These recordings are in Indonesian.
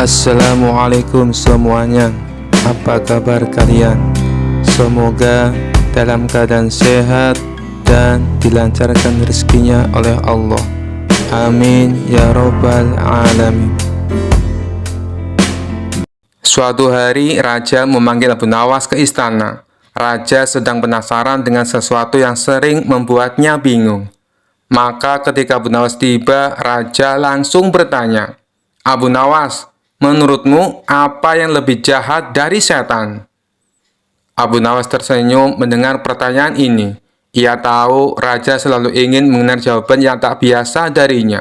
Assalamualaikum semuanya. Apa kabar kalian? Semoga dalam keadaan sehat dan dilancarkan rezekinya oleh Allah. Amin ya robbal alamin. Suatu hari raja memanggil Abu Nawas ke istana. Raja sedang penasaran dengan sesuatu yang sering membuatnya bingung. Maka ketika Abu Nawas tiba, raja langsung bertanya, "Abu Nawas, menurutmu apa yang lebih jahat dari setan?" Abu Nawas tersenyum mendengar pertanyaan ini. Ia tahu raja selalu ingin mendengar jawaban yang tak biasa darinya.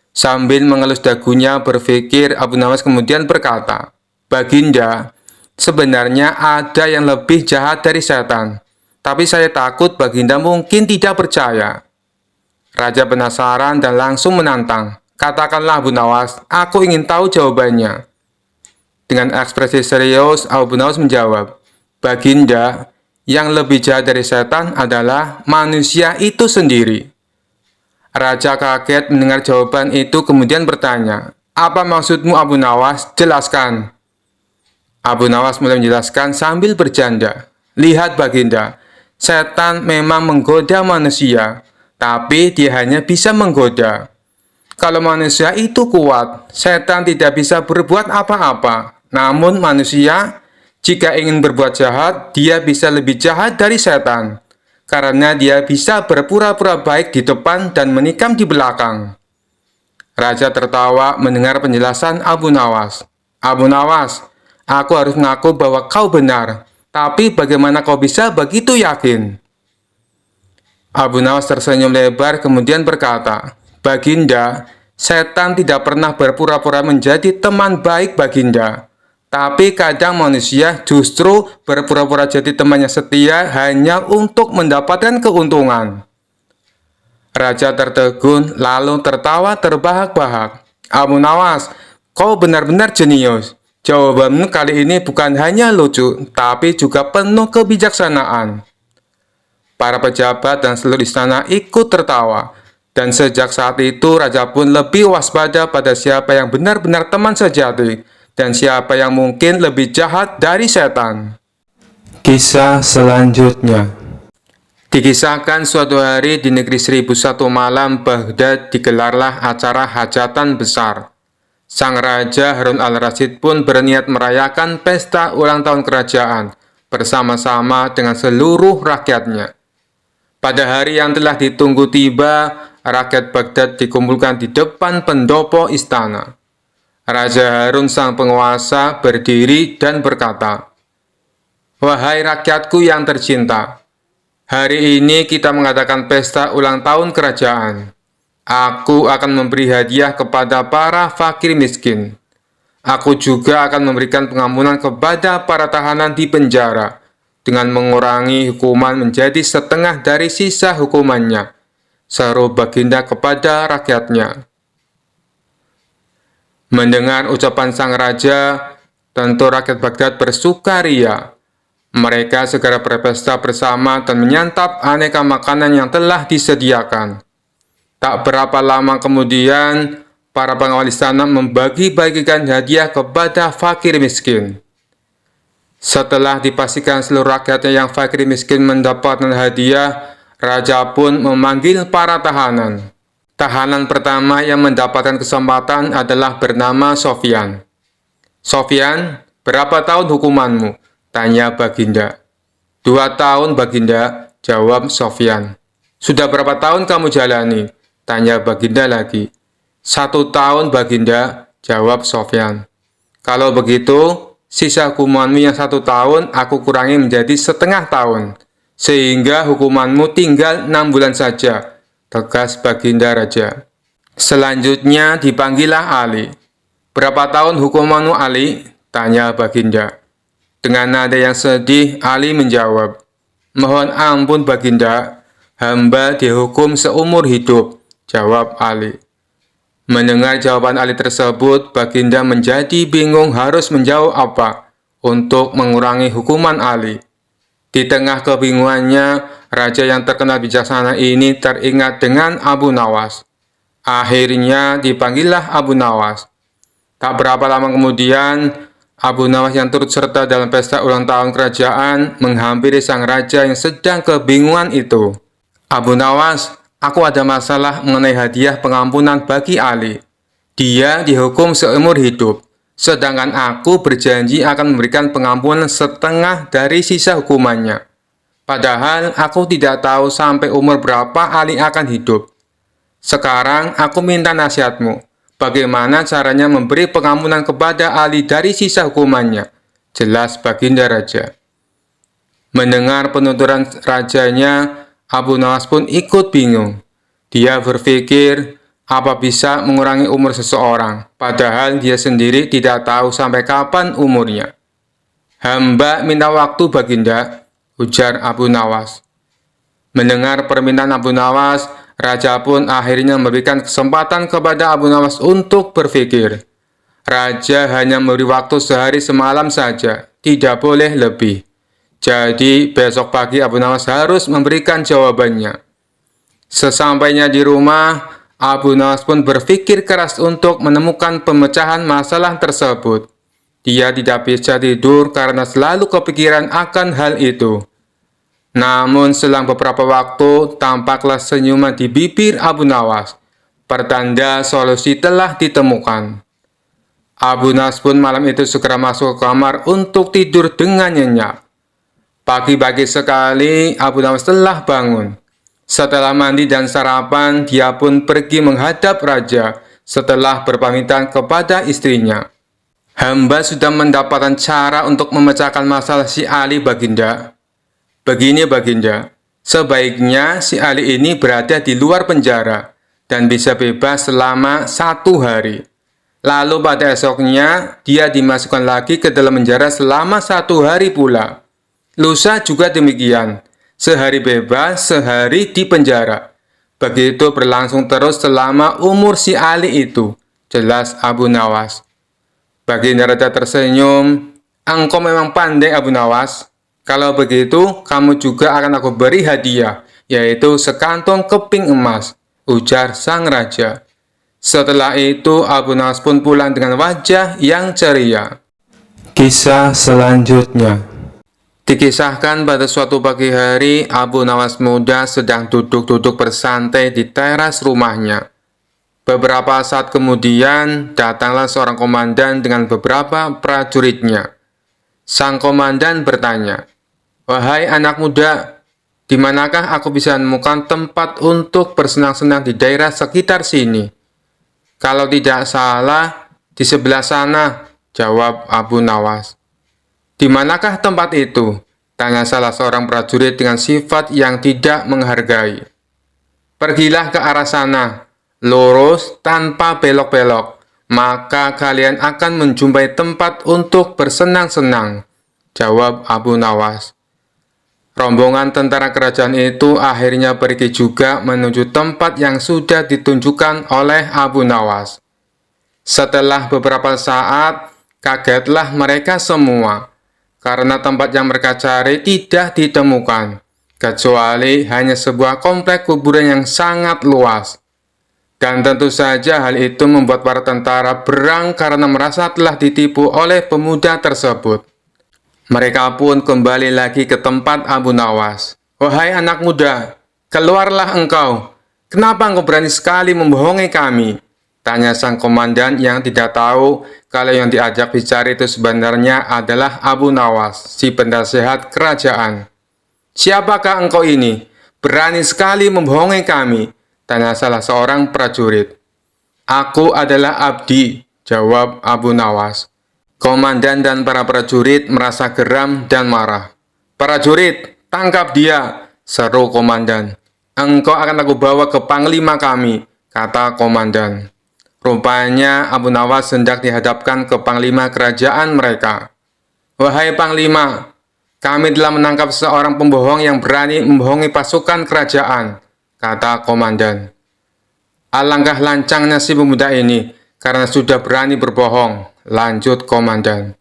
Sambil mengelus dagunya berpikir, Abu Nawas kemudian berkata, "Baginda, sebenarnya ada yang lebih jahat dari setan. Tapi saya takut Baginda mungkin tidak percaya." Raja penasaran dan langsung menantang. "Katakanlah Abu Nawas, aku ingin tahu jawabannya." Dengan ekspresi serius, Abu Nawas menjawab, "Baginda, yang lebih jahat dari setan adalah manusia itu sendiri." Raja kaget mendengar jawaban itu kemudian bertanya, "Apa maksudmu Abu Nawas? Jelaskan." Abu Nawas mulai menjelaskan sambil bercanda, "Lihat Baginda, setan memang menggoda manusia, tapi dia hanya bisa menggoda. Kalau manusia itu kuat, setan tidak bisa berbuat apa-apa. Namun manusia, jika ingin berbuat jahat, dia bisa lebih jahat dari setan, karena dia bisa berpura-pura baik di depan dan menikam di belakang." Raja tertawa mendengar penjelasan Abu Nawas. "Abu Nawas, aku harus mengaku bahwa kau benar, tapi bagaimana kau bisa begitu yakin?" Abu Nawas tersenyum lebar kemudian berkata, "Baginda, setan tidak pernah berpura-pura menjadi teman baik Baginda. Tapi kadang manusia justru berpura-pura jadi temannya setia hanya untuk mendapatkan keuntungan." Raja tertegun lalu tertawa terbahak-bahak. "Abu Nawas, kau benar-benar jenius. Jawabanmu kali ini bukan hanya lucu, tapi juga penuh kebijaksanaan." Para pejabat dan seluruh istana ikut tertawa. Dan sejak saat itu, raja pun lebih waspada pada siapa yang benar-benar teman sejati dan siapa yang mungkin lebih jahat dari setan. Kisah selanjutnya. Dikisahkan suatu hari di negeri 1001 malam Baghdad digelarlah acara hajatan besar. Sang Raja Harun al-Rasyid pun berniat merayakan pesta ulang tahun kerajaan bersama-sama dengan seluruh rakyatnya. Pada hari yang telah ditunggu tiba, rakyat Baghdad dikumpulkan di depan pendopo istana. Raja Harun sang penguasa berdiri dan berkata, "Wahai rakyatku yang tercinta, hari ini kita mengadakan pesta ulang tahun kerajaan. Aku akan memberi hadiah kepada para fakir miskin. Aku juga akan memberikan pengampunan kepada para tahanan di penjara, dengan mengurangi hukuman menjadi setengah dari sisa hukumannya," seru Baginda kepada rakyatnya. Mendengar ucapan sang raja, tentu rakyat Baghdad bersukaria. Mereka segera berpesta bersama dan menyantap aneka makanan yang telah disediakan. Tak berapa lama kemudian, para pengawal istana membagi-bagikan hadiah kepada fakir miskin. Setelah dipastikan seluruh rakyatnya yang fakir miskin mendapatkan hadiah, raja pun memanggil para tahanan. Tahanan pertama yang mendapatkan kesempatan adalah bernama Sofyan. "Sofyan, berapa tahun hukumanmu?" tanya Baginda. "2 tahun Baginda," jawab Sofyan. "Sudah berapa tahun kamu jalani?" tanya Baginda lagi. "1 tahun Baginda," jawab Sofyan. "Kalau begitu, sisa hukumanmu yang 1 tahun aku kurangi menjadi setengah tahun, sehingga hukumanmu tinggal 6 bulan saja," tegas Baginda Raja. Selanjutnya dipanggillah Ali. "Berapa tahun hukumanmu Ali?" tanya Baginda. Dengan nada yang sedih, Ali menjawab, "Mohon ampun Baginda, hamba dihukum seumur hidup," jawab Ali. Mendengar jawaban Ali tersebut, Baginda menjadi bingung harus menjawab apa untuk mengurangi hukuman Ali. Di tengah kebingungannya, raja yang terkenal bijaksana ini teringat dengan Abu Nawas. Akhirnya dipanggillah Abu Nawas. Tak berapa lama kemudian, Abu Nawas yang turut serta dalam pesta ulang tahun kerajaan menghampiri sang raja yang sedang kebingungan itu. Abu Nawas, aku ada masalah mengenai hadiah pengampunan bagi Ali. Dia dihukum seumur hidup, sedangkan aku berjanji akan memberikan pengampunan setengah dari sisa hukumannya. Padahal aku tidak tahu sampai umur berapa Ali akan hidup. Sekarang aku minta nasihatmu. Bagaimana caranya memberi pengampunan kepada Ali dari sisa hukumannya? Jelas Baginda Raja. Mendengar penuturan rajanya, Abu Nawas pun ikut bingung. Dia berpikir, apa bisa mengurangi umur seseorang, padahal dia sendiri tidak tahu sampai kapan umurnya. Hamba minta waktu Baginda, ujar Abu Nawas. Mendengar permintaan Abu Nawas, raja pun akhirnya memberikan kesempatan kepada Abu Nawas untuk berpikir. Raja hanya memberi waktu sehari semalam saja, tidak boleh lebih. Jadi besok pagi Abu Nawas harus memberikan jawabannya. Sesampainya di rumah, Abu Nawas pun berpikir keras untuk menemukan pemecahan masalah tersebut. Dia tidak bisa tidur karena selalu kepikiran akan hal itu. Namun selang beberapa waktu, tampaklah senyuman di bibir Abu Nawas. Pertanda solusi telah ditemukan. Abu Nawas pun malam itu segera masuk ke kamar untuk tidur dengan nyenyak. Pagi-pagi sekali, Abu Nawas telah bangun. Setelah mandi dan sarapan, dia pun pergi menghadap raja setelah berpamitan kepada istrinya. Hamba sudah mendapatkan cara untuk memecahkan masalah si Ali, Baginda. Begini, Baginda, sebaiknya si Ali ini berada di luar penjara dan bisa bebas selama 1 hari. Lalu pada esoknya, dia dimasukkan lagi ke dalam penjara selama 1 hari pula. Lusa juga demikian, sehari bebas, sehari di penjara. Begitu berlangsung terus selama umur si Ali itu, jelas Abu Nawas. Baginda Raja tersenyum, engkau memang pandai Abu Nawas. Kalau begitu, kamu juga akan aku beri hadiah, yaitu sekantong keping emas, ujar sang raja. Setelah itu, Abu Nawas pun pulang dengan wajah yang ceria. Kisah selanjutnya. Dikisahkan pada suatu pagi hari, Abu Nawas muda sedang duduk-duduk bersantai di teras rumahnya. Beberapa saat kemudian, datanglah seorang komandan dengan beberapa prajuritnya. Sang komandan bertanya, "Wahai anak muda, di manakah aku bisa menemukan tempat untuk bersenang-senang di daerah sekitar sini?" "Kalau tidak salah, di sebelah sana," jawab Abu Nawas. "Di manakah tempat itu?" tanya salah seorang prajurit dengan sifat yang tidak menghargai. "Pergilah ke arah sana, lurus tanpa belok-belok, maka kalian akan menjumpai tempat untuk bersenang-senang," jawab Abu Nawas. Rombongan tentara kerajaan itu akhirnya pergi juga menuju tempat yang sudah ditunjukkan oleh Abu Nawas. Setelah beberapa saat, kagetlah mereka semua, karena tempat yang mereka cari tidak ditemukan, kecuali hanya sebuah komplek kuburan yang sangat luas. Dan tentu saja hal itu membuat para tentara berang karena merasa telah ditipu oleh pemuda tersebut. Mereka pun kembali lagi ke tempat Abu Nawas. "Wahai anak muda, keluarlah engkau. Kenapa engkau berani sekali membohongi kami?" tanya sang komandan yang tidak tahu kalau yang diajak bicara itu sebenarnya adalah Abu Nawas, si penasehat kerajaan. "Siapakah engkau ini? Berani sekali membohongi kami?" tanya salah seorang prajurit. "Aku adalah Abdi," jawab Abu Nawas. Komandan dan para prajurit merasa geram dan marah. "Prajurit, tangkap dia!" seru komandan. "Engkau akan aku bawa ke panglima kami," kata komandan. Rupanya Abu Nawas hendak dihadapkan ke panglima kerajaan mereka. "Wahai panglima, kami telah menangkap seorang pembohong yang berani membohongi pasukan kerajaan," kata komandan. "Alangkah lancangnya si pemuda ini, karena sudah berani berbohong," lanjut komandan.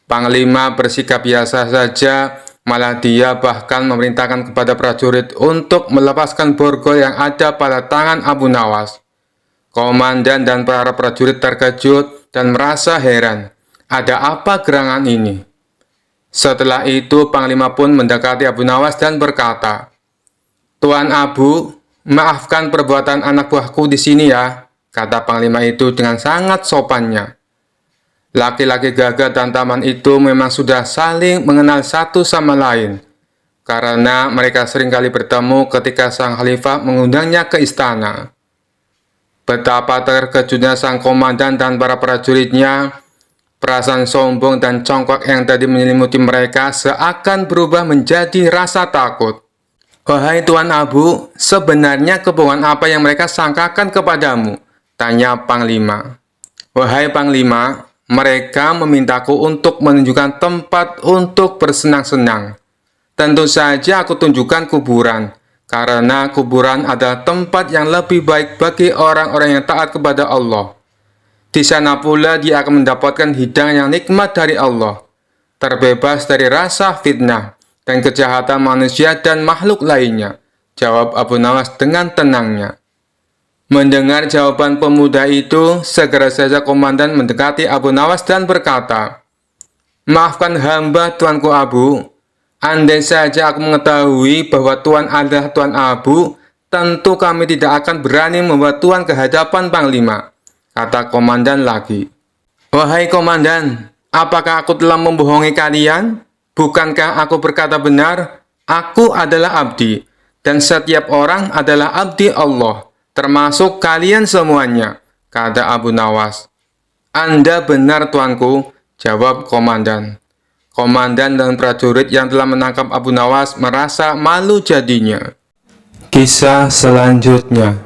Panglima bersikap biasa saja, malah dia bahkan memerintahkan kepada prajurit untuk melepaskan borgol yang ada pada tangan Abu Nawas. Komandan dan para prajurit terkejut dan merasa heran, ada apa gerangan ini? Setelah itu, Panglima pun mendekati Abu Nawas dan berkata, "Tuan Abu, maafkan perbuatan anak buahku di sini ya," kata Panglima itu dengan sangat sopannya. Laki-laki gagah dan tampan itu memang sudah saling mengenal satu sama lain, karena mereka seringkali bertemu ketika sang khalifah mengundangnya ke istana. Betapa terkejutnya sang komandan dan para prajuritnya. Perasaan sombong dan congkak yang tadi menyelimuti mereka seakan berubah menjadi rasa takut. "Wahai Tuan Abu, sebenarnya kebohongan apa yang mereka sangkakan kepadamu?" tanya Panglima. "Wahai Panglima, mereka memintaku untuk menunjukkan tempat untuk bersenang-senang. Tentu saja aku tunjukkan kuburan, karena kuburan adalah tempat yang lebih baik bagi orang-orang yang taat kepada Allah. Di sana pula dia akan mendapatkan hidangan yang nikmat dari Allah, terbebas dari rasa fitnah dan kejahatan manusia dan makhluk lainnya," jawab Abu Nawas dengan tenangnya. Mendengar jawaban pemuda itu, segera saja komandan mendekati Abu Nawas dan berkata, "Maafkan hamba Tuanku Abu. Andai saja aku mengetahui bahwa Tuan adalah Tuan Abu, tentu kami tidak akan berani membawa Tuan ke hadapan Panglima," kata komandan lagi. "Wahai komandan, apakah aku telah membohongi kalian? Bukankah aku berkata benar? Aku adalah abdi, dan setiap orang adalah abdi Allah, termasuk kalian semuanya," kata Abu Nawas. "Anda benar, Tuanku," jawab komandan. Komandan dan prajurit yang telah menangkap Abu Nawas merasa malu jadinya. Kisah selanjutnya.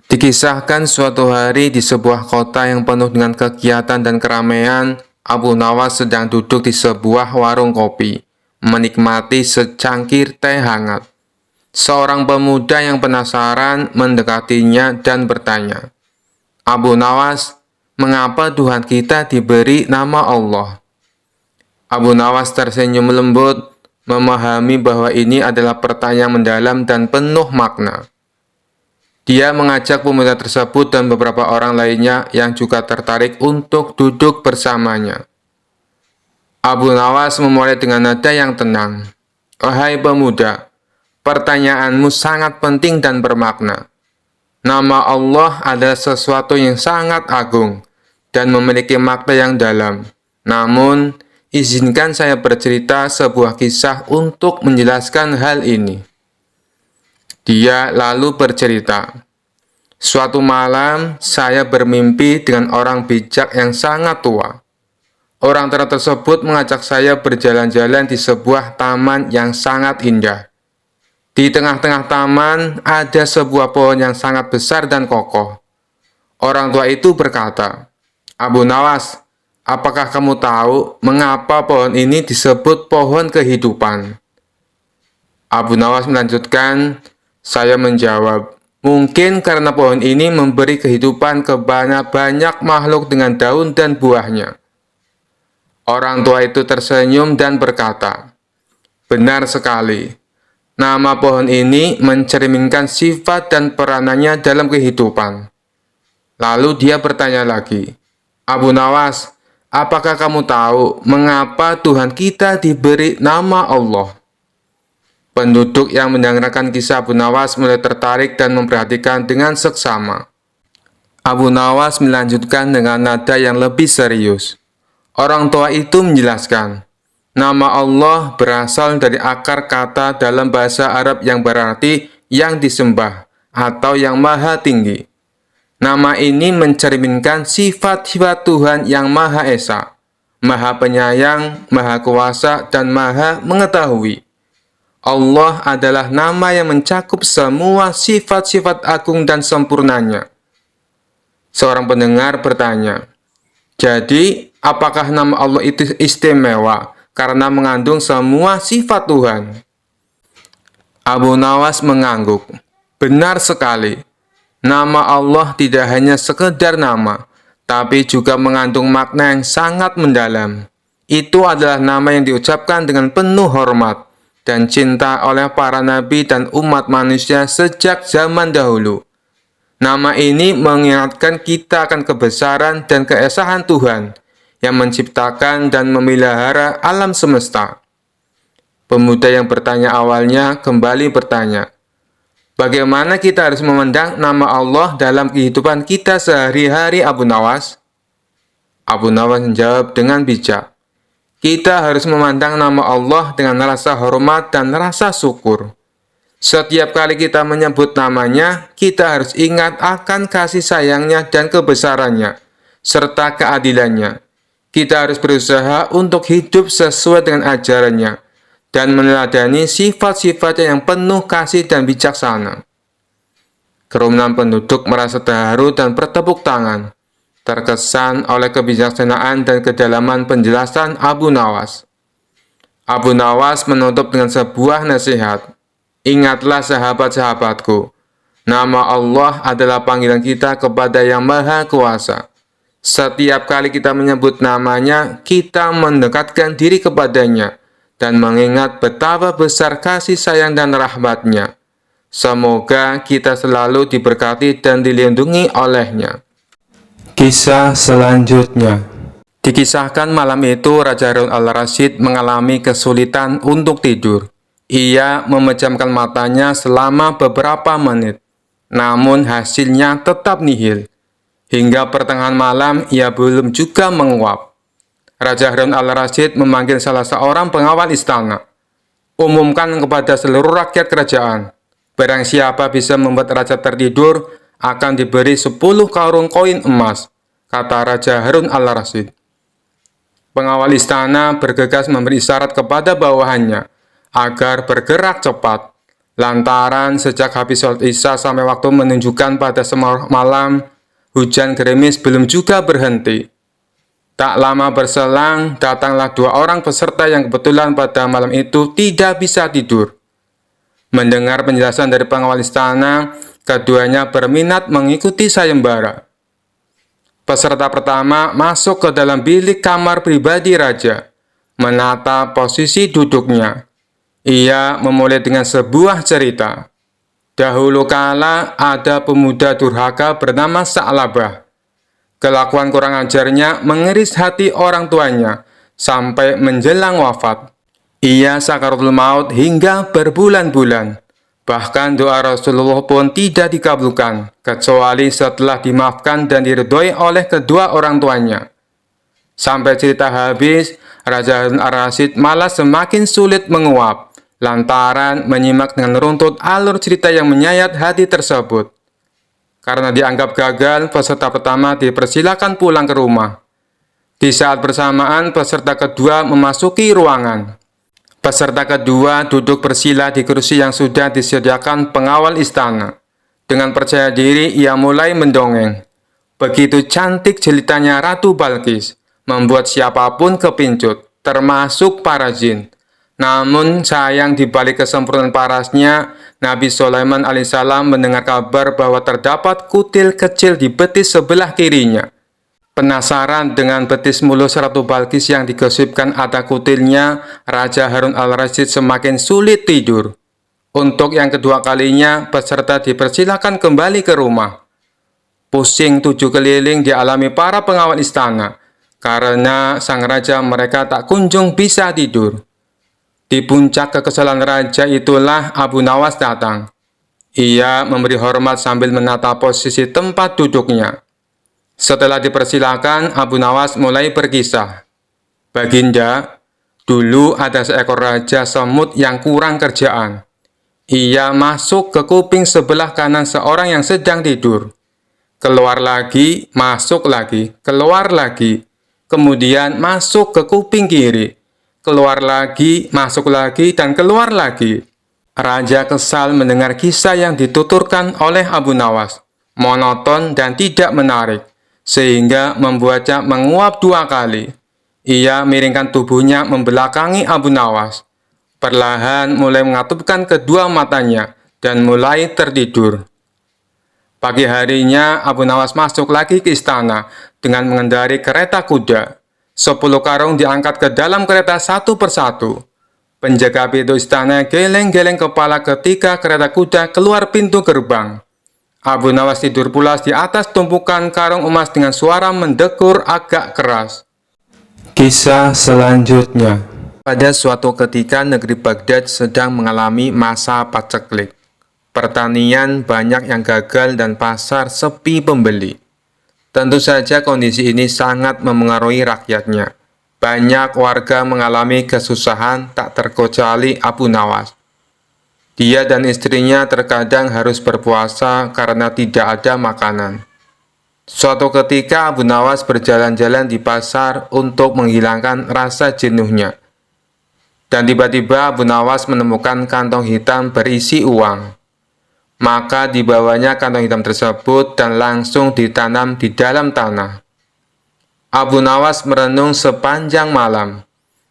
Dikisahkan suatu hari di sebuah kota yang penuh dengan kegiatan dan keramaian, Abu Nawas sedang duduk di sebuah warung kopi, menikmati secangkir teh hangat. Seorang pemuda yang penasaran mendekatinya dan bertanya, "Abu Nawas, mengapa Tuhan kita diberi nama Allah?" Abu Nawas tersenyum lembut, memahami bahwa ini adalah pertanyaan mendalam dan penuh makna. Dia mengajak pemuda tersebut dan beberapa orang lainnya yang juga tertarik untuk duduk bersamanya. Abu Nawas memulai dengan nada yang tenang. "Wahai pemuda, pertanyaanmu sangat penting dan bermakna. Nama Allah adalah sesuatu yang sangat agung dan memiliki makna yang dalam. Namun, izinkan saya bercerita sebuah kisah untuk menjelaskan hal ini." Dia lalu bercerita, "Suatu malam, saya bermimpi dengan orang bijak yang sangat tua. Orang tua tersebut mengajak saya berjalan-jalan di sebuah taman yang sangat indah. Di tengah-tengah taman, ada sebuah pohon yang sangat besar dan kokoh. Orang tua itu berkata, 'Abu Nawas, apakah kamu tahu mengapa pohon ini disebut pohon kehidupan?' Abu Nawas melanjutkan, saya menjawab, 'Mungkin karena pohon ini memberi kehidupan kepada banyak makhluk dengan daun dan buahnya.' Orang tua itu tersenyum dan berkata, 'Benar sekali. Nama pohon ini mencerminkan sifat dan peranannya dalam kehidupan.' Lalu dia bertanya lagi, 'Abu Nawas, apakah kamu tahu mengapa Tuhan kita diberi nama Allah?' Penduduk yang mendengarkan kisah Abu Nawas mulai tertarik dan memperhatikan dengan seksama. Abu Nawas melanjutkan dengan nada yang lebih serius. Orang tua itu menjelaskan, nama Allah berasal dari akar kata dalam bahasa Arab yang berarti yang disembah atau yang maha tinggi. Nama ini mencerminkan sifat-sifat Tuhan yang Maha Esa, Maha Penyayang, Maha Kuasa, dan Maha Mengetahui. Allah adalah nama yang mencakup semua sifat-sifat agung dan sempurnanya." Seorang pendengar bertanya, "Jadi, apakah nama Allah itu istimewa karena mengandung semua sifat Tuhan?" Abu Nawas mengangguk. "Benar sekali. Nama Allah tidak hanya sekedar nama, tapi juga mengandung makna yang sangat mendalam. Itu adalah nama yang diucapkan dengan penuh hormat dan cinta oleh para nabi dan umat manusia sejak zaman dahulu. Nama ini mengingatkan kita akan kebesaran dan keesahan Tuhan yang menciptakan dan memelihara alam semesta. Pemuda yang bertanya awalnya kembali bertanya, bagaimana kita harus memandang nama Allah dalam kehidupan kita sehari-hari, Abu Nawas? Abu Nawas menjawab dengan bijak, kita harus memandang nama Allah dengan rasa hormat dan rasa syukur. Setiap kali kita menyebut namanya, kita harus ingat akan kasih sayangnya dan kebesarannya, serta keadilannya. Kita harus berusaha untuk hidup sesuai dengan ajarannya, dan meneladani sifat-sifatnya yang penuh kasih dan bijaksana. Kerumunan penduduk merasa terharu dan bertepuk tangan, terkesan oleh kebijaksanaan dan kedalaman penjelasan Abu Nawas. Abu Nawas menutup dengan sebuah nasihat. Ingatlah sahabat-sahabatku, nama Allah adalah panggilan kita kepada Yang Maha Kuasa. Setiap kali kita menyebut namanya, kita mendekatkan diri kepadanya dan mengingat betapa besar kasih sayang dan rahmat-Nya. Semoga kita selalu diberkati dan dilindungi oleh-Nya. Kisah selanjutnya. Dikisahkan malam itu Raja Harun al-Rasyid mengalami kesulitan untuk tidur. Ia memejamkan matanya selama beberapa menit, namun hasilnya tetap nihil. Hingga pertengahan malam, ia belum juga menguap. Raja Harun al-Rasyid memanggil salah seorang pengawal istana. Umumkan kepada seluruh rakyat kerajaan, barang siapa bisa membuat raja tertidur, akan diberi 10 karung koin emas, kata Raja Harun al-Rasyid. Pengawal istana bergegas memberi isyarat kepada bawahannya, agar bergerak cepat. Lantaran sejak habis sholat Isya sampai waktu menunjukkan pada malam, hujan gerimis belum juga berhenti. Tak lama berselang, datanglah 2 orang peserta yang kebetulan pada malam itu tidak bisa tidur. Mendengar penjelasan dari pengawal istana, keduanya berminat mengikuti sayembara. Peserta pertama masuk ke dalam bilik kamar pribadi raja, menata posisi duduknya. Ia memulai dengan sebuah cerita. Dahulu kala ada pemuda durhaka bernama Sa'labah. Kelakuan kurang ajarnya mengiris hati orang tuanya sampai menjelang wafat. Ia sakaratul maut hingga berbulan-bulan. Bahkan doa Rasulullah pun tidak dikabulkan, kecuali setelah dimaafkan dan diridhoi oleh kedua orang tuanya. Sampai cerita habis, Raja Harun al-Rasyid malah semakin sulit menguap, lantaran menyimak dengan runtut alur cerita yang menyayat hati tersebut. Karena dianggap gagal, peserta pertama dipersilakan pulang ke rumah. Di saat bersamaan, peserta kedua memasuki ruangan. Peserta kedua duduk bersila di kursi yang sudah disediakan pengawal istana. Dengan percaya diri, ia mulai mendongeng. Begitu cantik jelitannya Ratu Balkis, membuat siapapun kepincut, termasuk para jin. Namun sayang di balik kesempurnaan parasnya, Nabi Sulaiman alaihissalam mendengar kabar bahwa terdapat kutil kecil di betis sebelah kirinya. Penasaran dengan betis mulus Ratu Balkis yang digosipkan ada kutilnya, Raja Harun al-Rasyid semakin sulit tidur. Untuk yang kedua kalinya, peserta dipersilakan kembali ke rumah. Pusing 7 keliling dialami para pengawal istana, karena sang raja mereka tak kunjung bisa tidur. Di puncak kekesalan raja itulah Abu Nawas datang. Ia memberi hormat sambil menata posisi tempat duduknya. Setelah dipersilakan, Abu Nawas mulai berkisah. Baginda, dulu ada seekor raja semut yang kurang kerjaan. Ia masuk ke kuping sebelah kanan seorang yang sedang tidur. Keluar lagi, masuk lagi, keluar lagi. Kemudian masuk ke kuping kiri. Keluar lagi, masuk lagi, dan keluar lagi. Raja kesal mendengar kisah yang dituturkan oleh Abu Nawas. Monoton dan tidak menarik, sehingga membuatnya menguap 2 kali. Ia miringkan tubuhnya membelakangi Abu Nawas. Perlahan mulai mengatupkan kedua matanya dan mulai tertidur. Pagi harinya, Abu Nawas masuk lagi ke istana dengan mengendarai kereta kuda. 10 karung diangkat ke dalam kereta satu persatu. Penjaga pintu istana geleng-geleng kepala ketika kereta kuda keluar pintu gerbang. Abu Nawas tidur pulas di atas tumpukan karung emas dengan suara mendekur agak keras. Kisah selanjutnya. Pada suatu ketika negeri Baghdad sedang mengalami masa paceklik. Pertanian banyak yang gagal dan pasar sepi pembeli. Tentu saja kondisi ini sangat memengaruhi rakyatnya. Banyak warga mengalami kesusahan tak terkecuali Abu Nawas. Dia dan istrinya terkadang harus berpuasa karena tidak ada makanan. Suatu ketika Abu Nawas berjalan-jalan di pasar untuk menghilangkan rasa jenuhnya. Dan tiba-tiba Abu Nawas menemukan kantong hitam berisi uang. Maka dibawanya kantong hitam tersebut dan langsung ditanam di dalam tanah. Abu Nawas merenung sepanjang malam.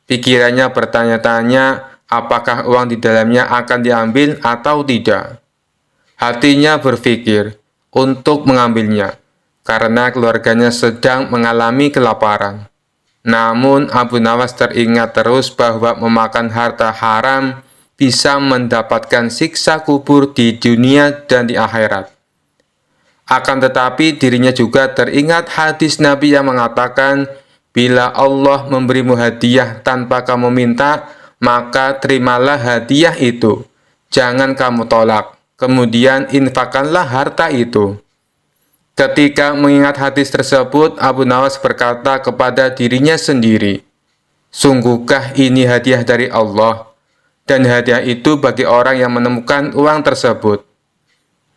Pikirannya bertanya-tanya, apakah uang di dalamnya akan diambil atau tidak. Hatinya berpikir untuk mengambilnya, karena keluarganya sedang mengalami kelaparan. Namun Abu Nawas teringat terus bahwa memakan harta haram bisa mendapatkan siksa kubur di dunia dan di akhirat. Akan tetapi dirinya juga teringat hadis Nabi yang mengatakan, bila Allah memberimu hadiah tanpa kamu minta, maka terimalah hadiah itu. Jangan kamu tolak. Kemudian infakkanlah harta itu. Ketika mengingat hadis tersebut, Abu Nawas berkata kepada dirinya sendiri, sungguhkah ini hadiah dari Allah? Dan hadiah itu bagi orang yang menemukan uang tersebut.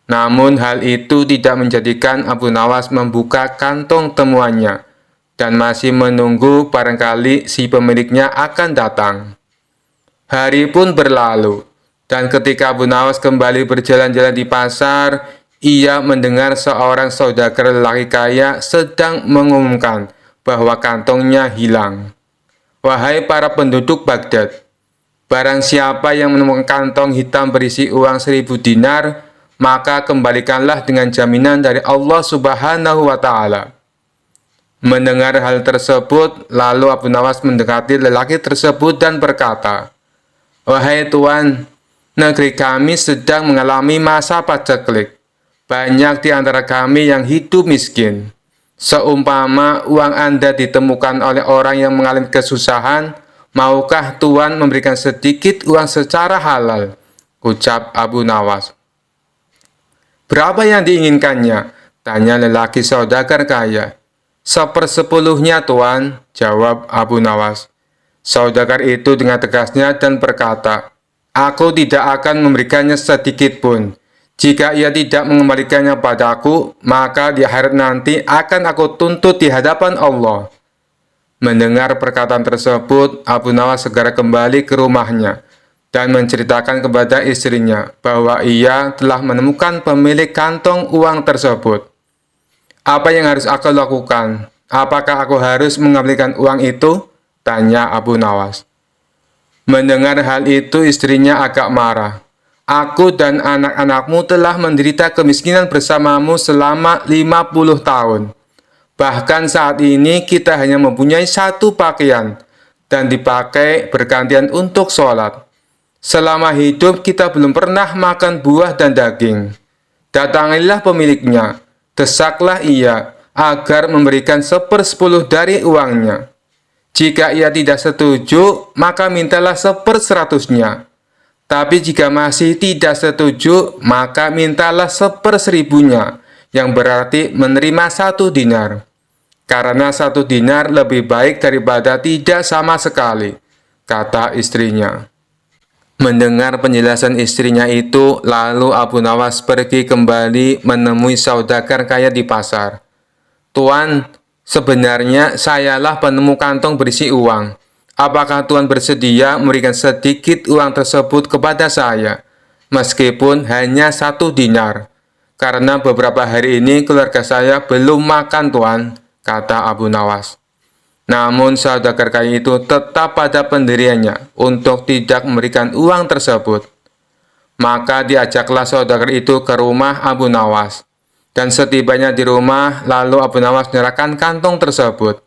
Namun hal itu tidak menjadikan Abu Nawas membuka kantong temuannya dan masih menunggu barangkali si pemiliknya akan datang. Hari pun berlalu, dan ketika Abu Nawas kembali berjalan-jalan di pasar, ia mendengar seorang saudagar lelaki kaya sedang mengumumkan bahwa kantongnya hilang. Wahai para penduduk Baghdad, barang siapa yang menemukan kantong hitam berisi uang 1000 dinar, maka kembalikanlah dengan jaminan dari Allah Subhanahu wa Ta'ala. Mendengar hal tersebut, lalu Abu Nawas mendekati lelaki tersebut dan berkata, wahai Tuan, negeri kami sedang mengalami masa paceklik. Banyak di antara kami yang hidup miskin. Seumpama uang Anda ditemukan oleh orang yang mengalami kesusahan, maukah Tuan memberikan sedikit uang secara halal? Ucap Abu Nawas. Berapa yang diinginkannya? Tanya lelaki saudagar kaya. 1/10-nya Tuan, jawab Abu Nawas. Saudagar itu dengan tegasnya dan berkata, aku tidak akan memberikannya sedikit pun. Jika ia tidak mengembalikannya padaku, maka di akhirat nanti akan aku tuntut di hadapan Allah. Mendengar perkataan tersebut, Abu Nawas segera kembali ke rumahnya dan menceritakan kepada istrinya bahwa ia telah menemukan pemilik kantong uang tersebut. Apa yang harus aku lakukan? Apakah aku harus mengembalikan uang itu? Tanya Abu Nawas. Mendengar hal itu, istrinya agak marah. Aku dan anak-anakmu telah menderita kemiskinan bersamamu selama 50 tahun. Bahkan saat ini kita hanya mempunyai satu pakaian dan dipakai bergantian untuk sholat. Selama hidup kita belum pernah makan buah dan daging. Datangilah pemiliknya, desaklah ia agar memberikan 1/10 dari uangnya. Jika ia tidak setuju, maka mintalah 1/100-nya. Tapi jika masih tidak setuju, maka mintalah 1/1000-nya, yang berarti menerima 1 dinar. Karena 1 dinar lebih baik daripada tidak sama sekali, kata istrinya. Mendengar penjelasan istrinya itu, lalu Abu Nawas pergi kembali menemui saudagar kaya di pasar. Tuan, sebenarnya sayalah penemu kantong berisi uang. Apakah Tuan bersedia memberikan sedikit uang tersebut kepada saya, meskipun hanya 1 dinar? Karena beberapa hari ini keluarga saya belum makan, Tuan, kata Abu Nawas. Namun saudagar kaya itu tetap pada pendiriannya untuk tidak memberikan uang tersebut. Maka diajaklah saudagar itu ke rumah Abu Nawas. Dan setibanya di rumah, lalu Abu Nawas menyerahkan kantong tersebut.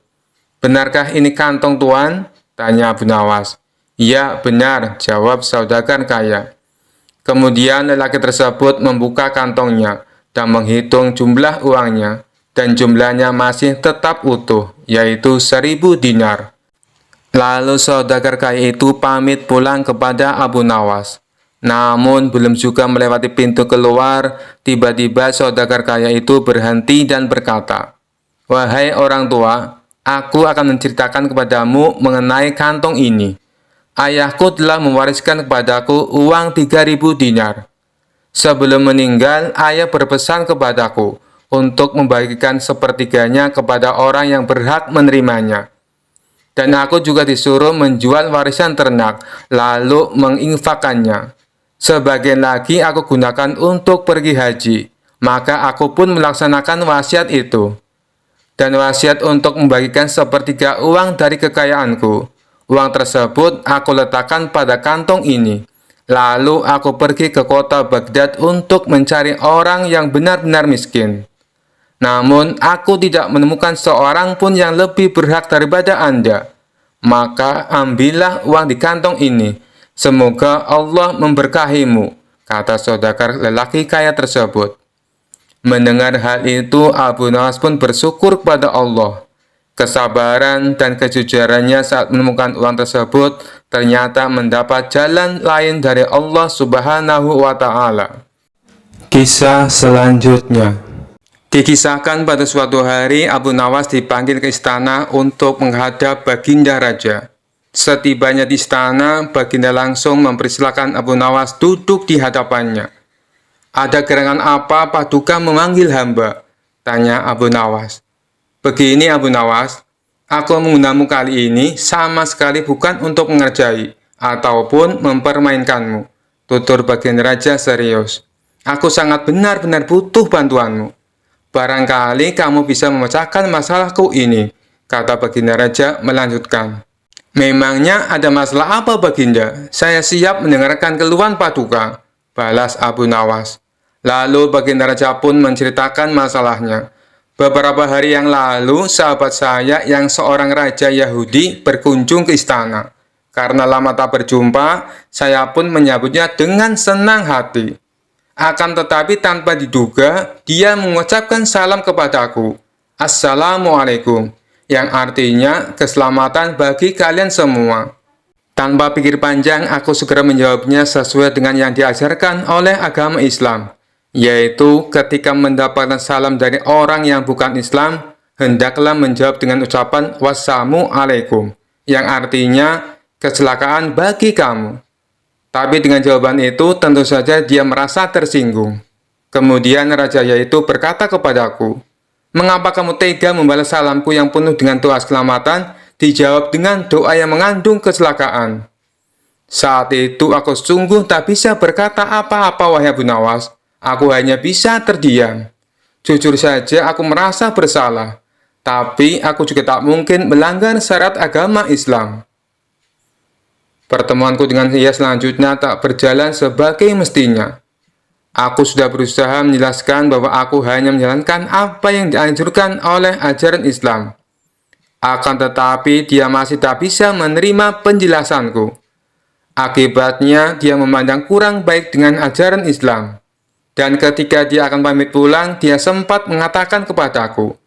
Benarkah ini kantong Tuan? Tanya Abu Nawas. Ya, benar, jawab saudagar kaya. Kemudian lelaki tersebut membuka kantongnya dan menghitung jumlah uangnya, dan jumlahnya masih tetap utuh, yaitu 1.000 dinar. Lalu saudagar kaya itu pamit pulang kepada Abu Nawas. Namun belum juga melewati pintu keluar, tiba-tiba saudagar kaya itu berhenti dan berkata, "Wahai orang tua, aku akan menceritakan kepadamu mengenai kantong ini. Ayahku telah mewariskan kepadaku uang 3.000 dinar. Sebelum meninggal, ayah berpesan kepadaku untuk membagikan sepertiganya kepada orang yang berhak menerimanya. Dan aku juga disuruh menjual warisan ternak, lalu menginfakkannya. Sebagian lagi aku gunakan untuk pergi haji, maka aku pun melaksanakan wasiat itu. Dan wasiat untuk membagikan sepertiga uang dari kekayaanku. Uang tersebut aku letakkan pada kantong ini. Lalu aku pergi ke kota Baghdad untuk mencari orang yang benar-benar miskin. Namun aku tidak menemukan seorang pun yang lebih berhak daripada Anda. Maka ambillah uang di kantong ini. Semoga Allah memberkahimu," kata saudagar lelaki kaya tersebut. Mendengar hal itu, Abu Nawas pun bersyukur kepada Allah. Kesabaran dan kejujurannya saat menemukan uang tersebut ternyata mendapat jalan lain dari Allah Subhanahu wa Ta'ala. Kisah selanjutnya dikisahkan pada suatu hari Abu Nawas dipanggil ke istana untuk menghadap Baginda Raja. Setibanya di istana, Baginda langsung mempersilahkan Abu Nawas duduk di hadapannya. "Ada gerangan apa Paduka memanggil hamba?" tanya Abu Nawas. "Begini Abu Nawas, aku menggunamu kali ini sama sekali bukan untuk mengerjai ataupun mempermainkanmu," tutur Baginda Raja serius. "Aku sangat benar-benar butuh bantuanmu. Barangkali kamu bisa memecahkan masalahku ini," kata Baginda Raja melanjutkan. "Memangnya ada masalah apa Baginda? Saya siap mendengarkan keluhan Paduka," balas Abu Nawas. Lalu Baginda Raja pun menceritakan masalahnya. "Beberapa hari yang lalu, sahabat saya yang seorang raja Yahudi berkunjung ke istana. Karena lama tak berjumpa, saya pun menyambutnya dengan senang hati. Akan tetapi tanpa diduga, dia mengucapkan salam kepadaku, 'Assalamualaikum,' yang artinya keselamatan bagi kalian semua. Tanpa pikir panjang, aku segera menjawabnya sesuai dengan yang diajarkan oleh agama Islam, yaitu ketika mendapatkan salam dari orang yang bukan Islam, hendaklah menjawab dengan ucapan wassalamualaikum, yang artinya kecelakaan bagi kamu. Tapi dengan jawaban itu, tentu saja dia merasa tersinggung. Kemudian raja yaitu berkata kepadaku, 'Mengapa kamu tega membalas salamku yang penuh dengan doa keselamatan, dijawab dengan doa yang mengandung kecelakaan?' Saat itu aku sungguh tak bisa berkata apa-apa wahai Abu Nawas. Aku hanya bisa terdiam. Jujur saja aku merasa bersalah. Tapi aku juga tak mungkin melanggar syarat agama Islam." Pertemuanku dengan dia selanjutnya tak berjalan sebagai mestinya. Aku sudah berusaha menjelaskan bahwa aku hanya menjalankan apa yang dianjurkan oleh ajaran Islam. Akan tetapi dia masih tak bisa menerima penjelasanku. Akibatnya dia memandang kurang baik dengan ajaran Islam. Dan ketika dia akan pamit pulang, dia sempat mengatakan kepadaku,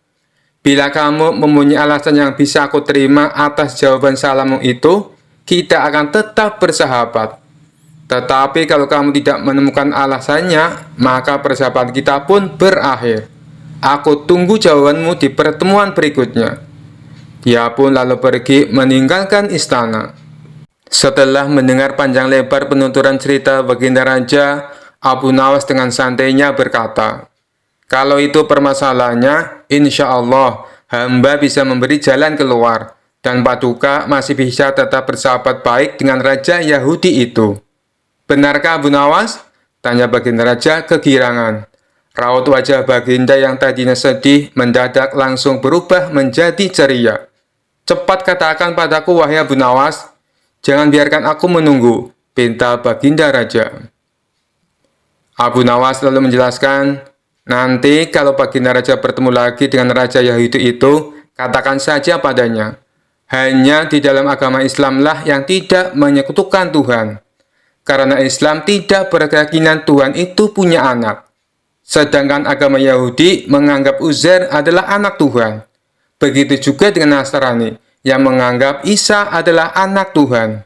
"Bila kamu mempunyai alasan yang bisa aku terima atas jawaban salammu itu, kita akan tetap bersahabat. Tetapi kalau kamu tidak menemukan alasannya, maka persahabatan kita pun berakhir. Aku tunggu jawabanmu di pertemuan berikutnya." Dia pun lalu pergi meninggalkan istana. Setelah mendengar panjang lebar penuturan cerita Baginda Raja, Abu Nawas dengan santainya berkata, "Kalau itu permasalahannya, insya Allah hamba bisa memberi jalan keluar, dan Paduka masih bisa tetap bersahabat baik dengan Raja Yahudi itu." "Benarkah Abu Nawas?" tanya Baginda Raja kegirangan. Raut wajah Baginda yang tadinya sedih mendadak langsung berubah menjadi ceria. "Cepat katakan padaku wahai Abu Nawas, jangan biarkan aku menunggu," pinta Baginda Raja. Abu Nawas lalu menjelaskan, "Nanti kalau Baginda Raja bertemu lagi dengan Raja Yahudi itu, katakan saja padanya, hanya di dalam agama Islamlah yang tidak menyekutukan Tuhan. Karena Islam tidak berkeyakinan Tuhan itu punya anak. Sedangkan agama Yahudi menganggap Uzair adalah anak Tuhan. Begitu juga dengan Nasrani yang menganggap Isa adalah anak Tuhan.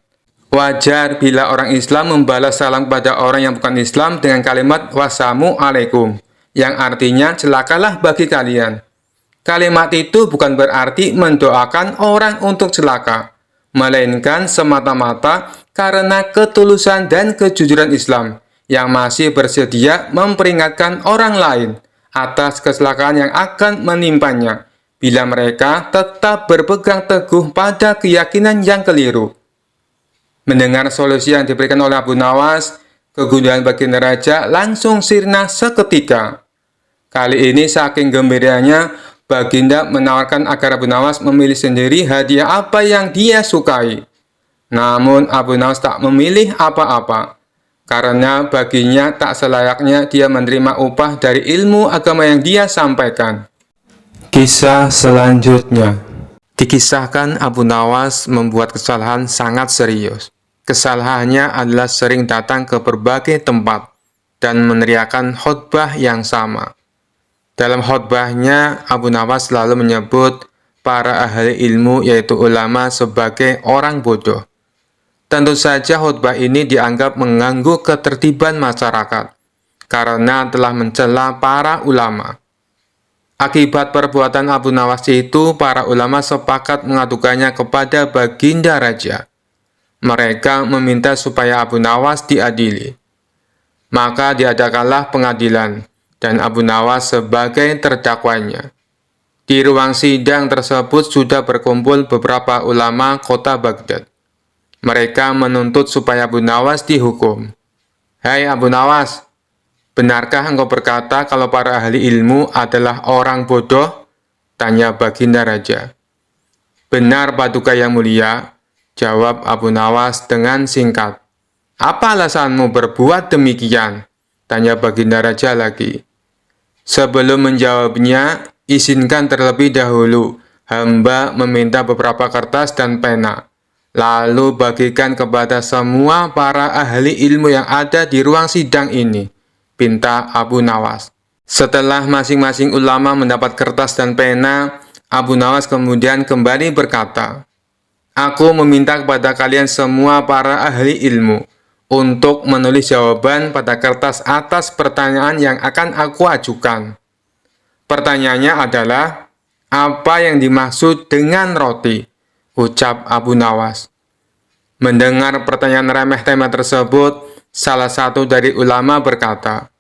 Wajar bila orang Islam membalas salam kepada orang yang bukan Islam dengan kalimat wassalamu alaikum, yang artinya celakalah bagi kalian. Kalimat itu bukan berarti mendoakan orang untuk celaka, melainkan semata-mata karena ketulusan dan kejujuran Islam yang masih bersedia memperingatkan orang lain atas kecelakaan yang akan menimpanya bila mereka tetap berpegang teguh pada keyakinan yang keliru. Mendengar solusi yang diberikan oleh Abu Nawas, kegundahan baginda raja langsung sirna seketika. Kali ini saking gembiranya, baginda menawarkan agar Abu Nawas memilih sendiri hadiah apa yang dia sukai. Namun Abu Nawas tak memilih apa-apa, karena baginya tak selayaknya dia menerima upah dari ilmu agama yang dia sampaikan. Kisah selanjutnya. Dikisahkan Abu Nawas membuat kesalahan sangat serius. Kesalahannya adalah sering datang ke berbagai tempat dan meneriakan khotbah yang sama. Dalam khotbahnya, Abu Nawas selalu menyebut para ahli ilmu yaitu ulama sebagai orang bodoh. Tentu saja khotbah ini dianggap mengganggu ketertiban masyarakat karena telah mencela para ulama. Akibat perbuatan Abu Nawas itu, para ulama sepakat mengadukannya kepada baginda raja. Mereka meminta supaya Abu Nawas diadili. Maka diadakanlah pengadilan, dan Abu Nawas sebagai terdakwanya. Di ruang sidang tersebut sudah berkumpul beberapa ulama kota Baghdad. Mereka menuntut supaya Abu Nawas dihukum. "Hai Abu Nawas, benarkah engkau berkata kalau para ahli ilmu adalah orang bodoh?" tanya baginda raja. "Benar Paduka yang mulia," jawab Abu Nawas dengan singkat. "Apa alasanmu berbuat demikian?" tanya baginda raja lagi. Sebelum menjawabnya, izinkan terlebih dahulu hamba meminta beberapa kertas dan pena, lalu bagikan kepada semua para ahli ilmu yang ada di ruang sidang ini, pinta Abu Nawas. Setelah masing-masing ulama mendapat kertas dan pena, Abu Nawas kemudian kembali berkata, "Aku meminta kepada kalian semua para ahli ilmu untuk menulis jawaban pada kertas atas pertanyaan yang akan aku ajukan. Pertanyaannya adalah, apa yang dimaksud dengan roti?" ucap Abu Nawas. Mendengar pertanyaan remeh-temeh tersebut, salah satu dari ulama berkata,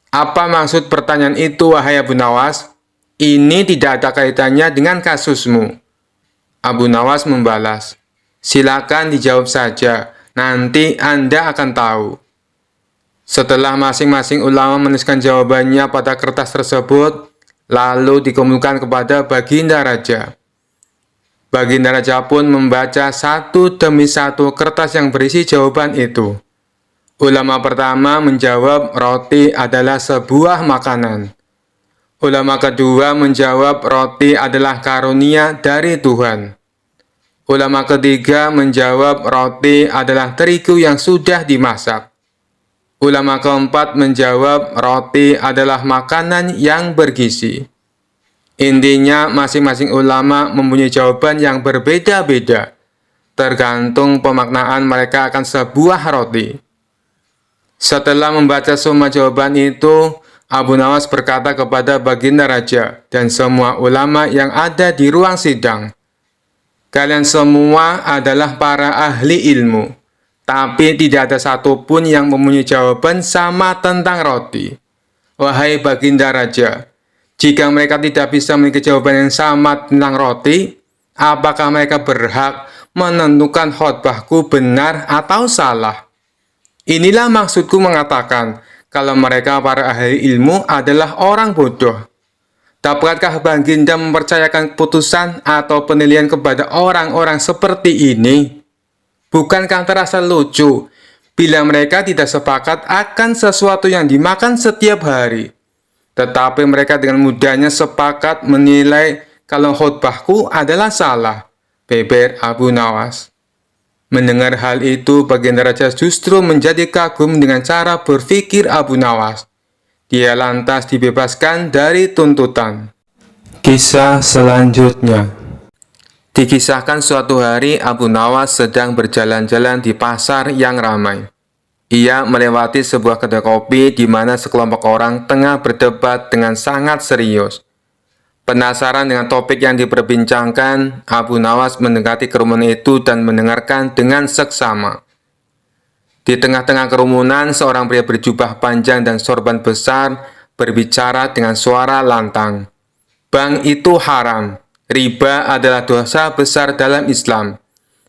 "Apa maksud pertanyaan itu, wahai Abu Nawas? Ini tidak ada kaitannya dengan kasusmu." Abu Nawas membalas, "Silakan dijawab saja, nanti Anda akan tahu." Setelah masing-masing ulama menuliskan jawabannya pada kertas tersebut, lalu dikumpulkan kepada baginda raja. Baginda raja pun membaca satu demi satu kertas yang berisi jawaban itu. Ulama pertama menjawab roti adalah sebuah makanan. Ulama kedua menjawab roti adalah karunia dari Tuhan. Ulama ketiga menjawab roti adalah terigu yang sudah dimasak. Ulama keempat menjawab roti adalah makanan yang bergizi. Intinya masing-masing ulama mempunyai jawaban yang berbeda-beda, tergantung pemaknaan mereka akan sebuah roti. Setelah membaca semua jawaban itu, Abu Nawas berkata kepada baginda raja dan semua ulama yang ada di ruang sidang, "Kalian semua adalah para ahli ilmu, tapi tidak ada satupun yang mempunyai jawaban sama tentang roti. Wahai baginda raja, jika mereka tidak bisa memiliki jawaban yang sama tentang roti, apakah mereka berhak menentukan khotbahku benar atau salah? Inilah maksudku mengatakan, kalau mereka para ahli ilmu adalah orang bodoh. Dapatkah baginda mempercayakan keputusan atau penilaian kepada orang-orang seperti ini? Bukankah terasa lucu bila mereka tidak sepakat akan sesuatu yang dimakan setiap hari, tetapi mereka dengan mudahnya sepakat menilai kalau khotbahku adalah salah?" beber Abu Nawas. Mendengar hal itu, baginda raja justru menjadi kagum dengan cara berpikir Abu Nawas. Dia lantas dibebaskan dari tuntutan. Kisah selanjutnya. Dikisahkan suatu hari Abu Nawas sedang berjalan-jalan di pasar yang ramai. Ia melewati sebuah kedai kopi di mana sekelompok orang tengah berdebat dengan sangat serius. Penasaran dengan topik yang diperbincangkan, Abu Nawas mendekati kerumunan itu dan mendengarkan dengan seksama. Di tengah-tengah kerumunan, seorang pria berjubah panjang dan sorban besar berbicara dengan suara lantang. Bank itu haram. Riba adalah dosa besar dalam Islam.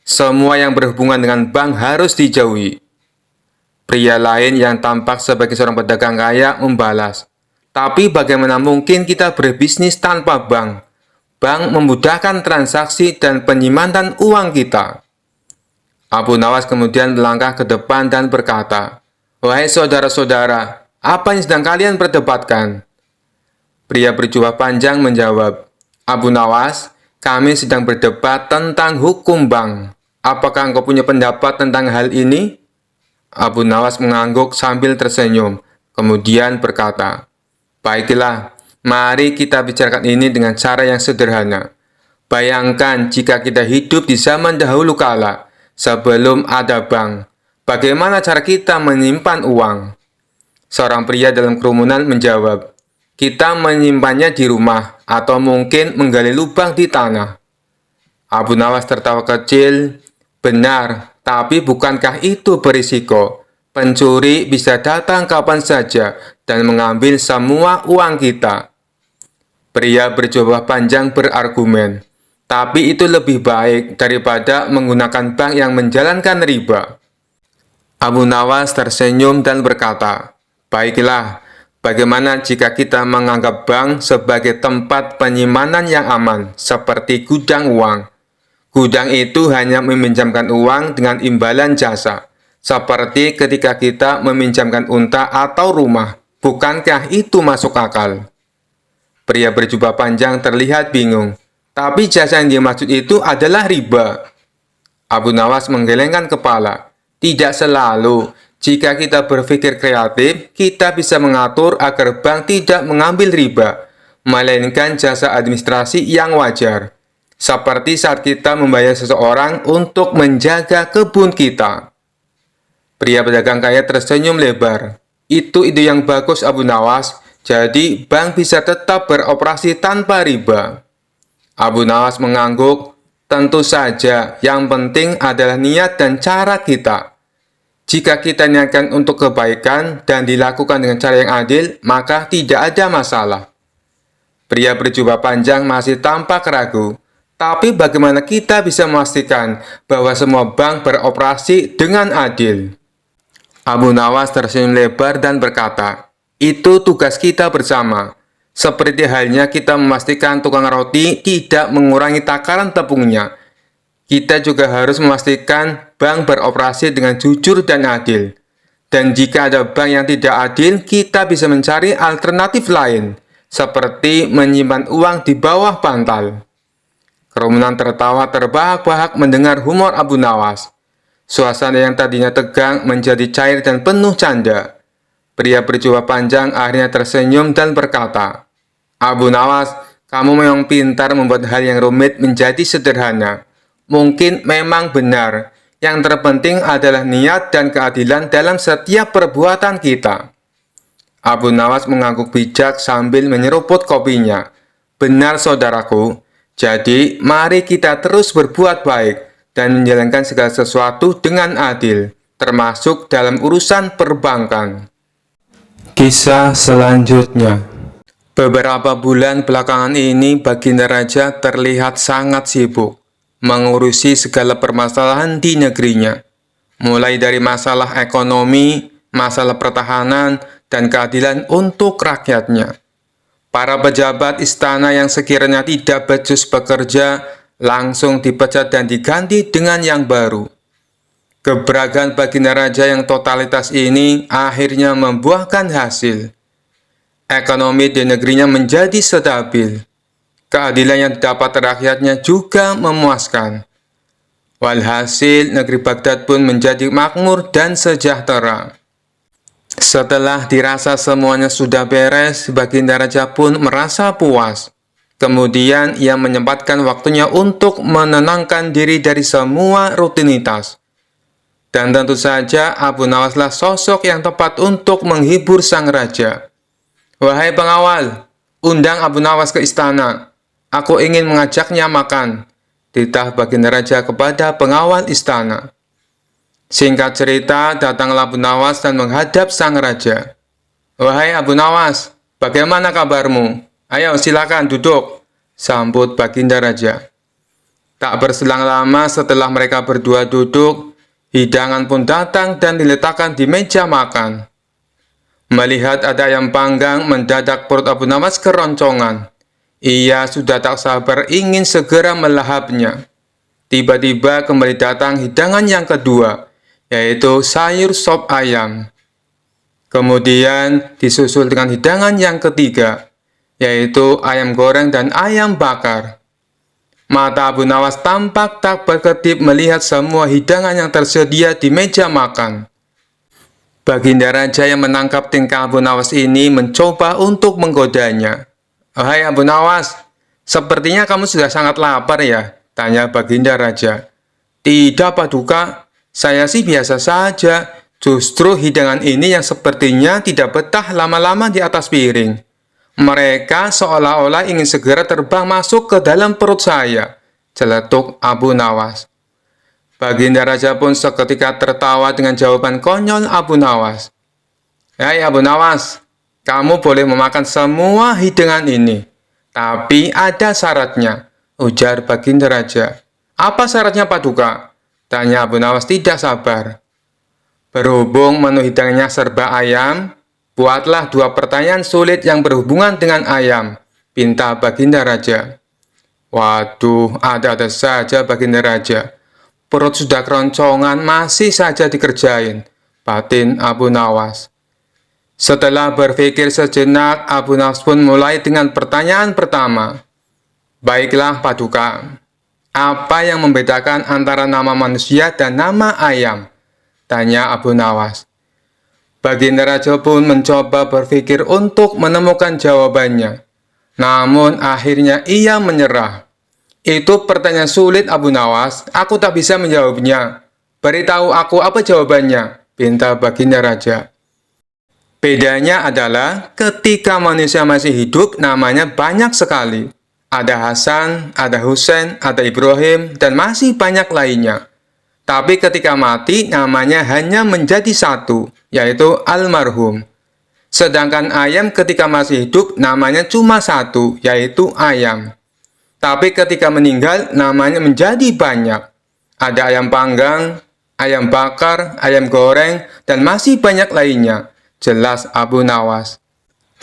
Semua yang berhubungan dengan bank harus dijauhi. Pria lain yang tampak sebagai seorang pedagang kaya membalas, "Tapi bagaimana mungkin kita berbisnis tanpa bank? Bank memudahkan transaksi dan penyimpanan uang kita." Abu Nawas kemudian melangkah ke depan dan berkata, "Wahai saudara-saudara, apa yang sedang kalian perdebatkan?" Pria berjubah panjang menjawab, "Abu Nawas, kami sedang berdebat tentang hukum bank. Apakah engkau punya pendapat tentang hal ini?" Abu Nawas mengangguk sambil tersenyum, kemudian berkata, "Baiklah, mari kita bicarakan ini dengan cara yang sederhana. Bayangkan jika kita hidup di zaman dahulu kala, sebelum ada bank, bagaimana cara kita menyimpan uang?" Seorang pria dalam kerumunan menjawab, "Kita menyimpannya di rumah, atau mungkin menggali lubang di tanah." Abu Nawas tertawa kecil, "Benar, tapi bukankah itu berisiko? Pencuri bisa datang kapan saja dan mengambil semua uang kita." Pria berjubah panjang berargumen, "Tapi itu lebih baik daripada menggunakan bank yang menjalankan riba." Abu Nawas tersenyum dan berkata, "Baiklah, bagaimana jika kita menganggap bank sebagai tempat penyimpanan yang aman, seperti gudang uang? Gudang itu hanya meminjamkan uang dengan imbalan jasa, seperti ketika kita meminjamkan unta atau rumah. Bukankah itu masuk akal?" Pria berjubah panjang terlihat bingung. "Tapi jasa yang dimaksud itu adalah riba." Abu Nawas menggelengkan kepala. "Tidak selalu. Jika kita berpikir kreatif, kita bisa mengatur agar bank tidak mengambil riba, melainkan jasa administrasi yang wajar. Seperti saat kita membayar seseorang untuk menjaga kebun kita." Pria pedagang kaya tersenyum lebar. "Itu ide yang bagus, Abu Nawas. Jadi, bank bisa tetap beroperasi tanpa riba." Abu Nawas mengangguk, "Tentu saja, yang penting adalah niat dan cara kita. Jika kita niatkan untuk kebaikan dan dilakukan dengan cara yang adil, maka tidak ada masalah." Pria berjubah panjang masih tampak ragu. "Tapi bagaimana kita bisa memastikan bahwa semua bank beroperasi dengan adil?" Abu Nawas tersenyum lebar dan berkata, "Itu tugas kita bersama. Seperti halnya kita memastikan tukang roti tidak mengurangi takaran tepungnya. Kita juga harus memastikan bank beroperasi dengan jujur dan adil. Dan jika ada bank yang tidak adil, kita bisa mencari alternatif lain, seperti menyimpan uang di bawah bantal." Kerumunan tertawa terbahak-bahak mendengar humor Abu Nawas. Suasana yang tadinya tegang menjadi cair dan penuh canda. Pria berjubah panjang akhirnya tersenyum dan berkata, "Abu Nawas, kamu memang pintar membuat hal yang rumit menjadi sederhana. Mungkin memang benar. Yang terpenting adalah niat dan keadilan dalam setiap perbuatan kita." Abu Nawas mengangguk bijak sambil menyeruput kopinya. "Benar, saudaraku. Jadi, mari kita terus berbuat baik dan menjalankan segala sesuatu dengan adil, termasuk dalam urusan perbankan." Kisah selanjutnya. Beberapa bulan belakangan ini, Baginda Raja terlihat sangat sibuk mengurusi segala permasalahan di negerinya, mulai dari masalah ekonomi, masalah pertahanan, dan keadilan untuk rakyatnya. Para pejabat istana yang sekiranya tidak becus bekerja langsung dipecat dan diganti dengan yang baru. Gebrakan Baginda Raja yang totalitas ini akhirnya membuahkan hasil. Ekonomi di negerinya menjadi stabil. Keadilan yang didapat rakyatnya juga memuaskan. Walhasil, negeri Baghdad pun menjadi makmur dan sejahtera. Setelah dirasa semuanya sudah beres, Baginda Raja pun merasa puas. Kemudian ia menyempatkan waktunya untuk menenangkan diri dari semua rutinitas. Dan tentu saja Abu Nawaslah sosok yang tepat untuk menghibur sang raja. "Wahai pengawal, undang Abu Nawas ke istana. Aku ingin mengajaknya makan," titah Baginda Raja kepada pengawal istana. Singkat cerita, datanglah Abu Nawas dan menghadap sang raja. "Wahai Abu Nawas, bagaimana kabarmu? Ayo silakan duduk," sambut Baginda Raja. Tak berselang lama setelah mereka berdua duduk, hidangan pun datang dan diletakkan di meja makan. Melihat ada ayam panggang, mendadak perut Abu Nawas keroncongan. Ia sudah tak sabar ingin segera melahapnya. Tiba-tiba kembali datang hidangan yang kedua, yaitu sayur sop ayam. Kemudian disusul dengan hidangan yang ketiga, yaitu ayam goreng dan ayam bakar. Mata Abu Nawas tampak tak berkedip melihat semua hidangan yang tersedia di meja makan. Baginda Raja yang menangkap tingkah Abu Nawas ini mencoba untuk menggodanya. "Hai Abu Nawas, sepertinya kamu sudah sangat lapar ya?" tanya Baginda Raja. "Tidak, Paduka, saya sih biasa saja. Justru hidangan ini yang sepertinya tidak betah lama-lama di atas piring. Mereka seolah-olah ingin segera terbang masuk ke dalam perut saya," celetuk Abu Nawas. Baginda Raja pun seketika tertawa dengan jawaban konyol Abu Nawas. "Hai Abu Nawas, kamu boleh memakan semua hidangan ini, tapi ada syaratnya," ujar Baginda Raja. "Apa syaratnya, Paduka?" tanya Abu Nawas tidak sabar. "Berhubung menu hidangannya serba ayam, buatlah 2 pertanyaan sulit yang berhubungan dengan ayam," pinta Baginda Raja. Waduh, ada-ada saja Baginda Raja. Perut sudah keroncongan, masih saja dikerjain, batin Abu Nawas. Setelah berpikir sejenak, Abu Nawas pun mulai dengan pertanyaan pertama. "Baiklah, Paduka. Apa yang membedakan antara nama manusia dan nama ayam?" tanya Abu Nawas. Baginda Raja pun mencoba berpikir untuk menemukan jawabannya. Namun akhirnya ia menyerah. "Itu pertanyaan sulit, Abu Nawas. Aku tak bisa menjawabnya. Beritahu aku apa jawabannya," pinta Baginda Raja. "Bedanya adalah ketika manusia masih hidup, namanya banyak sekali. Ada Hasan, ada Husain, ada Ibrahim, dan masih banyak lainnya. Tapi ketika mati, namanya hanya menjadi satu, yaitu almarhum. Sedangkan ayam ketika masih hidup, namanya cuma satu, yaitu ayam. Tapi ketika meninggal, namanya menjadi banyak. Ada ayam panggang, ayam bakar, ayam goreng, dan masih banyak lainnya," jelas Abu Nawas.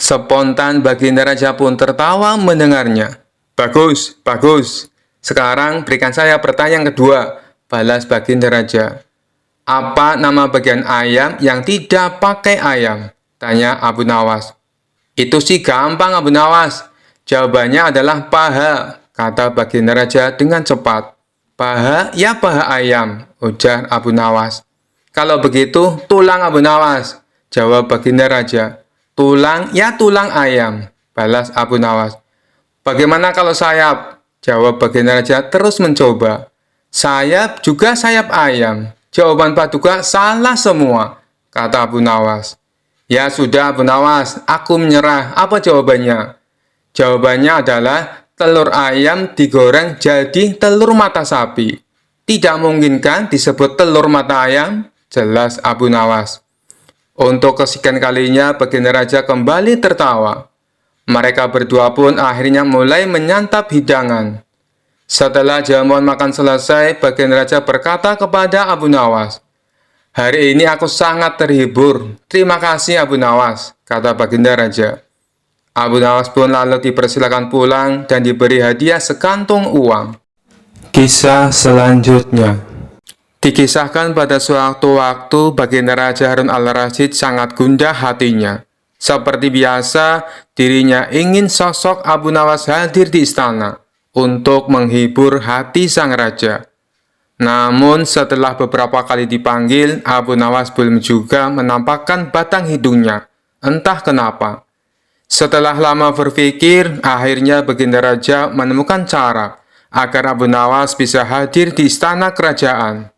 Spontan Baginda Raja pun tertawa mendengarnya. "Bagus, bagus. Sekarang berikan saya pertanyaan kedua," balas Baginda Raja. "Apa nama bagian ayam yang tidak pakai ayam?" tanya Abu Nawas. "Itu sih gampang, Abu Nawas. Jawabannya adalah paha," kata Baginda Raja dengan cepat. "Paha, ya paha ayam," ujar Abu Nawas. "Kalau begitu, tulang, Abu Nawas," jawab Baginda Raja. "Tulang, ya tulang ayam," balas Abu Nawas. "Bagaimana kalau sayap?" jawab Baginda Raja terus mencoba. "Sayap juga sayap ayam. Jawaban Paduka salah semua," kata Abu Nawas. "Ya sudah Abu Nawas, aku menyerah. Apa jawabannya?" Jawabannya adalah telur ayam digoreng jadi telur mata sapi. "Tidak mungkin kan disebut telur mata ayam?" jelas Abu Nawas. Untuk kesekian kalinya Baginda Raja kembali tertawa. Mereka berdua pun akhirnya mulai menyantap hidangan. Setelah jamuan makan selesai, Baginda Raja berkata kepada Abu Nawas, "Hari ini aku sangat terhibur. Terima kasih Abu Nawas," kata Baginda Raja. Abu Nawas pun lalu dipersilakan pulang dan diberi hadiah sekantung uang. Kisah selanjutnya. Dikisahkan pada suatu waktu Baginda Raja Harun al-Rasyid sangat gundah hatinya. Seperti biasa, dirinya ingin sosok Abu Nawas hadir di istana untuk menghibur hati sang raja. Namun setelah beberapa kali dipanggil, Abu Nawas belum juga menampakkan batang hidungnya. Entah kenapa. Setelah lama berpikir, akhirnya Baginda Raja menemukan cara agar Abu Nawas bisa hadir di istana kerajaan.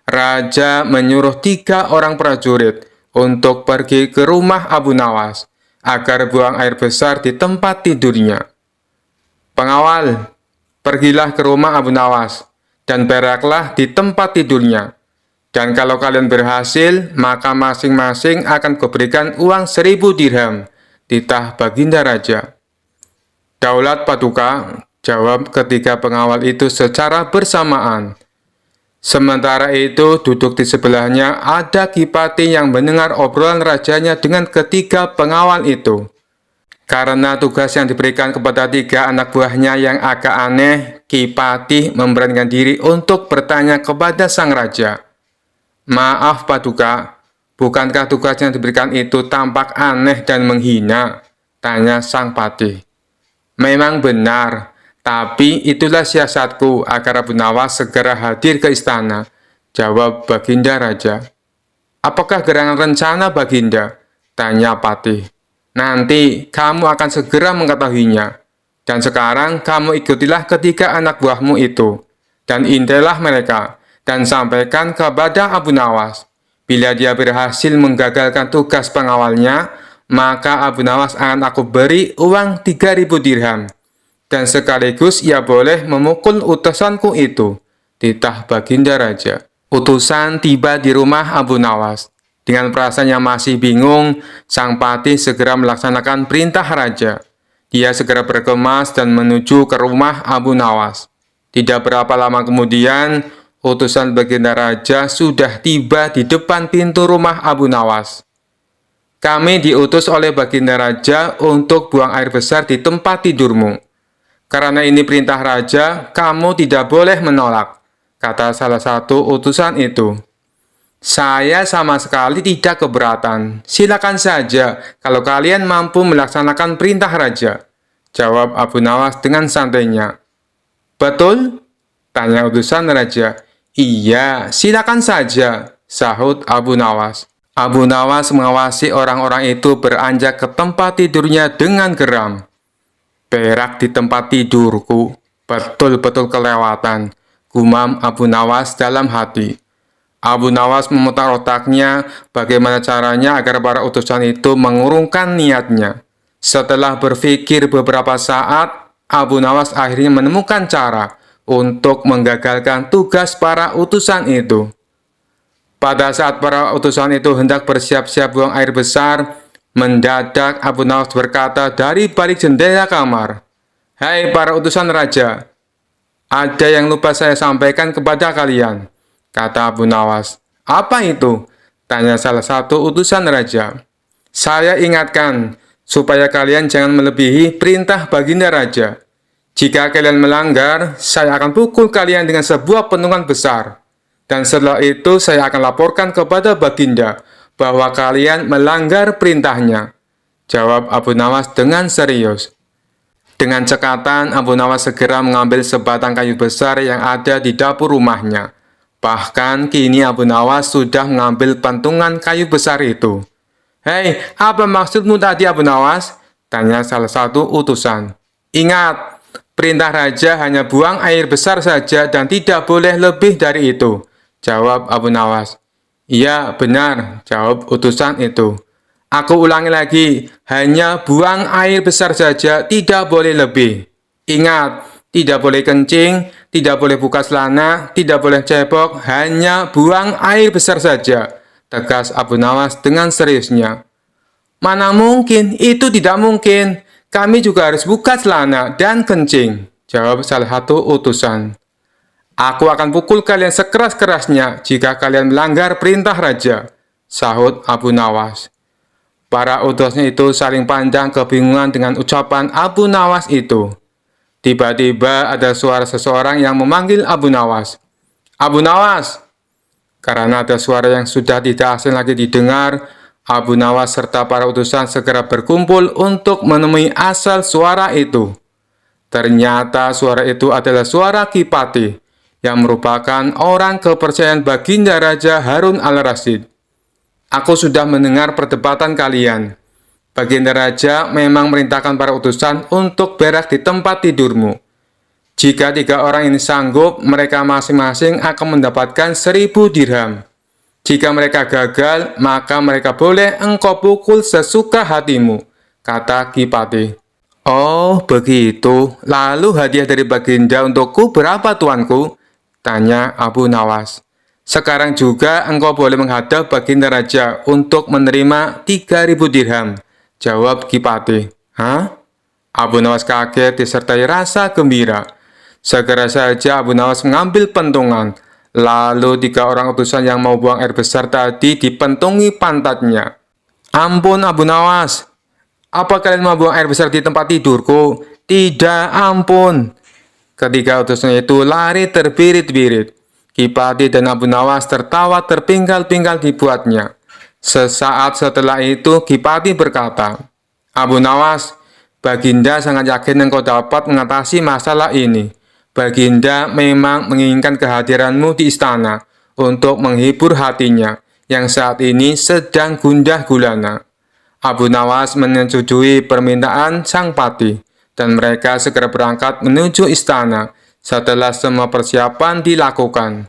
Raja menyuruh 3 orang prajurit untuk pergi ke rumah Abu Nawas agar buang air besar di tempat tidurnya. Pengawal, pergilah ke rumah Abu Nawas dan beraklah di tempat tidurnya. Dan kalau kalian berhasil, maka masing-masing akan kuberikan uang 1000 dirham, titah Baginda Raja. Daulat Paduka, jawab ketiga pengawal itu secara bersamaan. Sementara itu, duduk di sebelahnya ada Kipati yang mendengar obrolan rajanya dengan ketiga pengawal itu. Karena tugas yang diberikan kepada 3 anak buahnya yang agak aneh, Kipati memberanikan diri untuk bertanya kepada sang raja. Maaf Paduka, bukankah tugas yang diberikan itu tampak aneh dan menghina? Tanya sang patih. Memang benar, tapi itulah siasatku agar Abu Nawas segera hadir ke istana, jawab Baginda Raja. Apakah gerangan rencana Baginda? Tanya patih. Nanti kamu akan segera mengetahuinya. Dan sekarang kamu ikutilah ketiga anak buahmu itu, dan intailah mereka, dan sampaikan kepada Abu Nawas. Bila dia berhasil menggagalkan tugas pengawalnya, maka Abu Nawas akan aku beri uang 3000 dirham. Dan sekaligus ia boleh memukul utusanku itu, titah Baginda Raja. Utusan tiba di rumah Abu Nawas. Dengan perasaan yang masih bingung, sang patih segera melaksanakan perintah raja. Dia segera berkemas dan menuju ke rumah Abu Nawas. Tidak berapa lama kemudian, utusan Baginda Raja sudah tiba di depan pintu rumah Abu Nawas. Kami diutus oleh Baginda Raja untuk buang air besar di tempat tidurmu. Karena ini perintah raja, kamu tidak boleh menolak, kata salah satu utusan itu. Saya sama sekali tidak keberatan. Silakan saja kalau kalian mampu melaksanakan perintah raja, jawab Abu Nawas dengan santainya. Betul? Tanya utusan raja. Iya, silakan saja, sahut Abu Nawas. Abu Nawas mengawasi orang-orang itu beranjak ke tempat tidurnya dengan geram. Berak di tempat tidurku, betul-betul kelewatan, gumam Abu Nawas dalam hati. Abu Nawas memutar otaknya bagaimana caranya agar para utusan itu mengurungkan niatnya. Setelah berpikir beberapa saat, Abu Nawas akhirnya menemukan cara untuk menggagalkan tugas para utusan itu. Pada saat para utusan itu hendak bersiap-siap buang air besar, mendadak Abu Nawas berkata dari balik jendela kamar, "Hai para utusan raja, ada yang lupa saya sampaikan kepada kalian," kata Abu Nawas. "Apa itu?" tanya salah satu utusan raja. "Saya ingatkan, supaya kalian jangan melebihi perintah Baginda Raja. Jika kalian melanggar, saya akan pukul kalian dengan sebuah pentungan besar. Dan setelah itu saya akan laporkan kepada Baginda bahwa kalian melanggar perintahnya," jawab Abu Nawas dengan serius. Dengan cekatan, Abu Nawas segera mengambil sebatang kayu besar yang ada di dapur rumahnya. Bahkan kini Abu Nawas sudah mengambil pentungan kayu besar itu. "Hei, apa maksudmu tadi Abu Nawas?" tanya salah satu utusan. "Ingat, perintah raja hanya buang air besar saja dan tidak boleh lebih dari itu," jawab Abu Nawas. "Iya, benar," jawab utusan itu. "Aku ulangi lagi, hanya buang air besar saja, tidak boleh lebih. Ingat, tidak boleh kencing, tidak boleh buka celana, tidak boleh cebok, hanya buang air besar saja," tegas Abu Nawas dengan seriusnya. "Mana mungkin, itu tidak mungkin. Kami juga harus buka celana dan kencing," jawab salah satu utusan. "Aku akan pukul kalian sekeras-kerasnya jika kalian melanggar perintah raja," sahut Abu Nawas. Para utusnya itu saling pandang kebingungan dengan ucapan Abu Nawas itu. Tiba-tiba ada suara seseorang yang memanggil Abu Nawas. "Abu Nawas!" Karena ada suara yang sudah tidak asing lagi didengar, Abu Nawas serta para utusan segera berkumpul untuk menemui asal suara itu. Ternyata suara itu adalah suara Kipati yang merupakan orang kepercayaan Baginda Raja Harun al-Rasyid. Aku sudah mendengar perdebatan kalian. Baginda Raja memang merintahkan para utusan untuk berak di tempat tidurmu. Jika 3 orang ini sanggup, mereka masing-masing akan mendapatkan 1000 dirham. Jika mereka gagal, maka mereka boleh engkau pukul sesuka hatimu, kata Kipati. Oh, begitu. Lalu hadiah dari Baginda untukku berapa, tuanku? Tanya Abu Nawas. Sekarang juga engkau boleh menghadap Baginda Raja untuk menerima 3000 dirham, jawab Kipati. Hah? Abu Nawas kaget disertai rasa gembira. Segera saja Abu Nawas mengambil pentungan. Lalu 3 orang utusan yang mau buang air besar tadi dipentungi pantatnya. Ampun Abu Nawas, apa kalian mau buang air besar di tempat tidurku? Tidak, ampun. Ketiga utusan itu lari terbirit-birit. Kipati dan Abu Nawas tertawa terpinggal-pinggal dibuatnya. Sesaat setelah itu Kipati berkata, Abu Nawas, Baginda sangat yakin engkau dapat mengatasi masalah ini. Baginda memang menginginkan kehadiranmu di istana untuk menghibur hatinya yang saat ini sedang gundah gulana. Abu Nawas menyetujui permintaan sang pati, dan mereka segera berangkat menuju istana setelah semua persiapan dilakukan.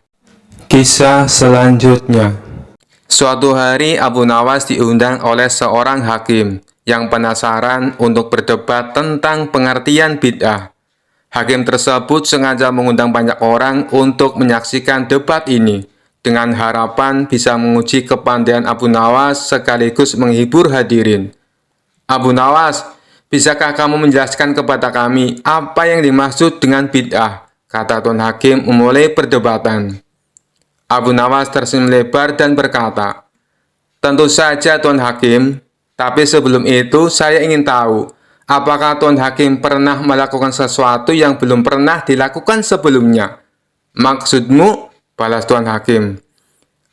Kisah selanjutnya. Suatu hari Abu Nawas diundang oleh seorang hakim yang penasaran untuk berdebat tentang pengertian bid'ah. Hakim tersebut sengaja mengundang banyak orang untuk menyaksikan debat ini dengan harapan bisa menguji kepandaian Abu Nawas sekaligus menghibur hadirin. Abu Nawas, bisakah kamu menjelaskan kepada kami apa yang dimaksud dengan bid'ah? Kata Tuan Hakim memulai perdebatan. Abu Nawas tersenyum lebar dan berkata, tentu saja Tuan Hakim, tapi sebelum itu saya ingin tahu, apakah Tuan Hakim pernah melakukan sesuatu yang belum pernah dilakukan sebelumnya? Maksudmu? Balas Tuan Hakim.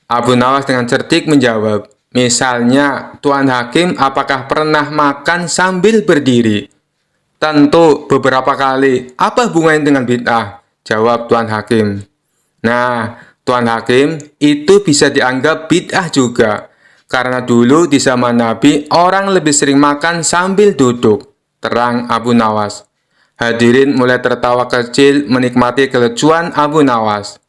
Abu Nawas dengan cerdik menjawab, misalnya, Tuan Hakim apakah pernah makan sambil berdiri? Tentu beberapa kali. Apa hubungannya dengan bid'ah? Jawab Tuan Hakim. Nah, Tuan Hakim, itu bisa dianggap bid'ah juga. Karena dulu di zaman Nabi, orang lebih sering makan sambil duduk. Terang Abu Nawas. Hadirin mulai tertawa kecil menikmati kelucuan Abu Nawas.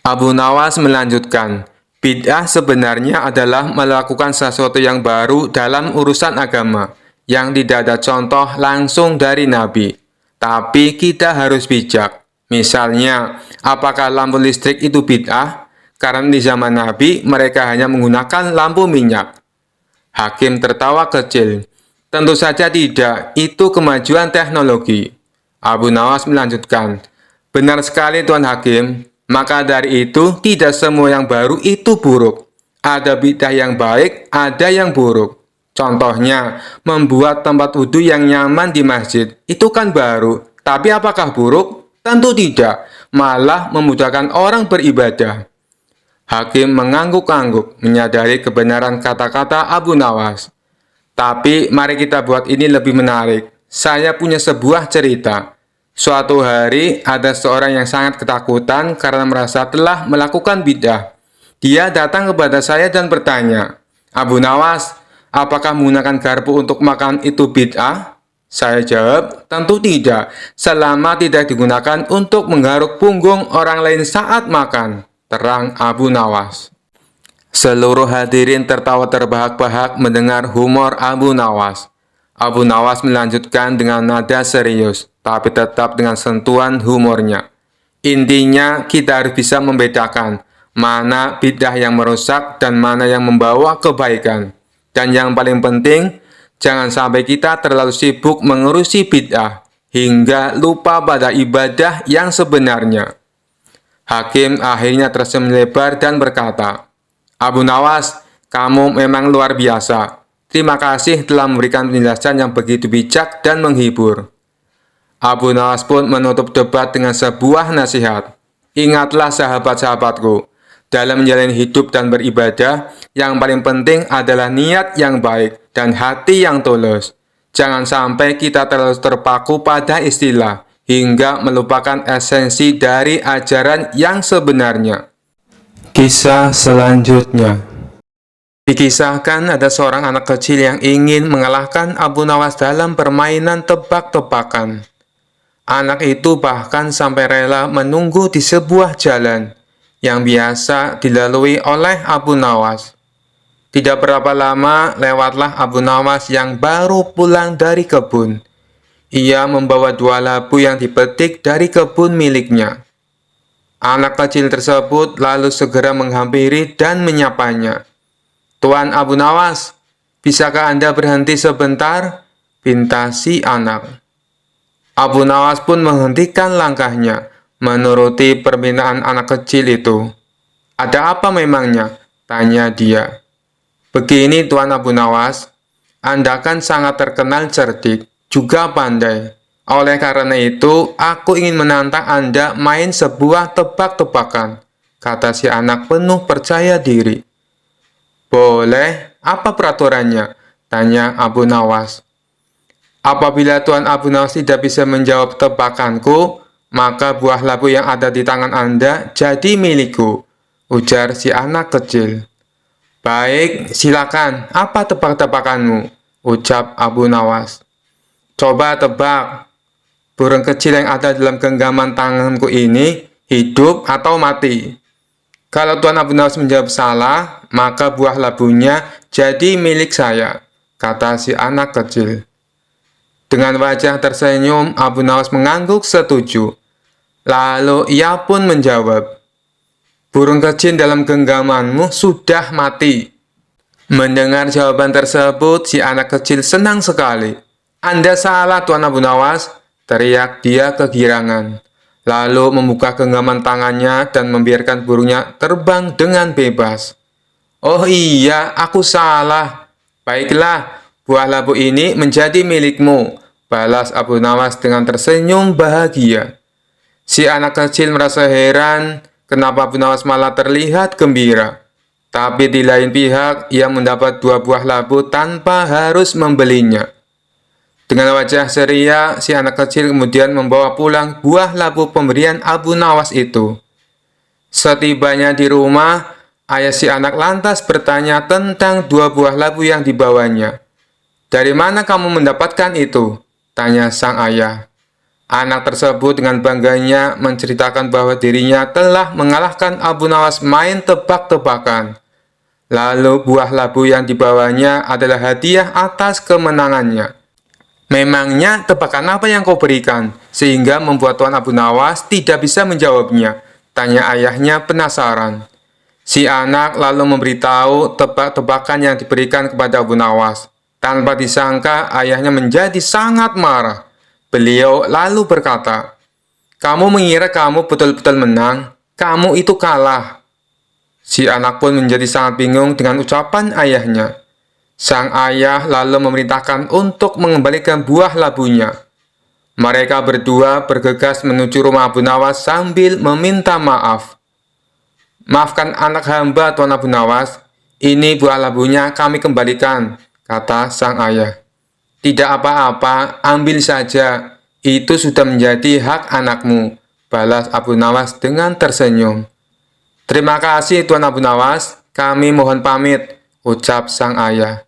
Abu Nawas melanjutkan, bid'ah sebenarnya adalah melakukan sesuatu yang baru dalam urusan agama, yang tidak ada contoh langsung dari Nabi. Tapi kita harus bijak. Misalnya, apakah lampu listrik itu bid'ah? Karena di zaman Nabi, mereka hanya menggunakan lampu minyak. Hakim tertawa kecil. Tentu saja tidak, itu kemajuan teknologi. Abu Nawas melanjutkan, benar sekali Tuan Hakim. Maka dari itu, tidak semua yang baru itu buruk. Ada bid'ah yang baik, ada yang buruk. Contohnya, membuat tempat wudhu yang nyaman di masjid. Itu kan baru. Tapi apakah buruk? Tentu tidak. Malah memudahkan orang beribadah. Hakim mengangguk-angguk, menyadari kebenaran kata-kata Abu Nawas. Tapi mari kita buat ini lebih menarik. Saya punya sebuah cerita. Suatu hari, ada seorang yang sangat ketakutan karena merasa telah melakukan bid'ah. Dia datang kepada saya dan bertanya, Abu Nawas, apakah menggunakan garpu untuk makan itu bid'ah? Saya jawab, tentu tidak, selama tidak digunakan untuk menggaruk punggung orang lain saat makan. Terang Abu Nawas. Seluruh hadirin tertawa terbahak-bahak mendengar humor Abu Nawas. Abu Nawas melanjutkan dengan nada serius, tapi tetap dengan sentuhan humornya. Intinya, kita harus bisa membedakan mana bid'ah yang merusak dan mana yang membawa kebaikan. Dan yang paling penting, jangan sampai kita terlalu sibuk mengurusi bid'ah hingga lupa pada ibadah yang sebenarnya. Hakim akhirnya tersenyum lebar dan berkata, Abu Nawas, kamu memang luar biasa. Terima kasih telah memberikan penjelasan yang begitu bijak dan menghibur. Abu Nawas pun menutup debat dengan sebuah nasihat. Ingatlah sahabat-sahabatku, dalam menjalani hidup dan beribadah, yang paling penting adalah niat yang baik dan hati yang tulus. Jangan sampai kita terlalu terpaku pada istilah hingga melupakan esensi dari ajaran yang sebenarnya. Kisah selanjutnya. Dikisahkan ada seorang anak kecil yang ingin mengalahkan Abu Nawas dalam permainan tebak-tebakan. Anak itu bahkan sampai rela menunggu di sebuah jalan yang biasa dilalui oleh Abu Nawas. Tidak berapa lama lewatlah Abu Nawas yang baru pulang dari kebun. Ia membawa 2 labu yang dipetik dari kebun miliknya. Anak kecil tersebut lalu segera menghampiri dan menyapanya. "Tuan Abu Nawas, bisakah Anda berhenti sebentar?" pinta si anak. Abu Nawas pun menghentikan langkahnya, menuruti permintaan anak kecil itu. "Ada apa memangnya?" tanya dia. "Begini Tuan Abu Nawas, Anda kan sangat terkenal cerdik, juga pandai. Oleh karena itu, aku ingin menantang Anda main sebuah tebak-tebakan," kata si anak penuh percaya diri. "Boleh, apa peraturannya?" tanya Abu Nawas. "Apabila Tuan Abu Nawas tidak bisa menjawab tebakanku, maka buah labu yang ada di tangan Anda jadi milikku," ujar si anak kecil. "Baik, silakan, apa tebak-tebakanmu?" ucap Abu Nawas. "Coba tebak, burung kecil yang ada dalam genggaman tanganku ini hidup atau mati? Kalau Tuan Abu Nawas menjawab salah, maka buah labunya jadi milik saya," kata si anak kecil. Dengan wajah tersenyum, Abu Nawas mengangguk setuju. Lalu ia pun menjawab, "Burung kecil dalam genggamanmu sudah mati." Mendengar jawaban tersebut, si anak kecil senang sekali. "Anda salah, Tuan Abu Nawas," teriak dia kegirangan. Lalu membuka genggaman tangannya dan membiarkan burungnya terbang dengan bebas. "Oh iya, aku salah. Baiklah, buah labu ini menjadi milikmu," balas Abu Nawas dengan tersenyum bahagia. Si anak kecil merasa heran kenapa Abu Nawas malah terlihat gembira. Tapi di lain pihak, ia mendapat 2 buah labu tanpa harus membelinya. Dengan wajah ceria, si anak kecil kemudian membawa pulang buah labu pemberian Abu Nawas itu. Setibanya di rumah, ayah si anak lantas bertanya tentang 2 buah labu yang dibawanya. "Dari mana kamu mendapatkan itu?" tanya sang ayah. Anak tersebut dengan bangganya menceritakan bahwa dirinya telah mengalahkan Abu Nawas main tebak-tebakan. Lalu buah labu yang dibawanya adalah hadiah atas kemenangannya. "Memangnya tebakan apa yang kau berikan, sehingga membuat Tuan Abu Nawas tidak bisa menjawabnya?" tanya ayahnya penasaran. Si anak lalu memberitahu tebak-tebakan yang diberikan kepada Abu Nawas. Tanpa disangka, ayahnya menjadi sangat marah. Beliau lalu berkata, "Kamu mengira kamu betul-betul menang? Kamu itu kalah." Si anak pun menjadi sangat bingung dengan ucapan ayahnya. Sang ayah lalu memerintahkan untuk mengembalikan buah labunya. Mereka berdua bergegas menuju rumah Abu Nawas sambil meminta maaf. "Maafkan anak hamba, Tuan Abu Nawas. Ini buah labunya kami kembalikan," kata sang ayah. "Tidak apa-apa, ambil saja. Itu sudah menjadi hak anakmu," balas Abu Nawas dengan tersenyum. "Terima kasih, Tuan Abu Nawas. Kami mohon pamit," ucap sang ayah.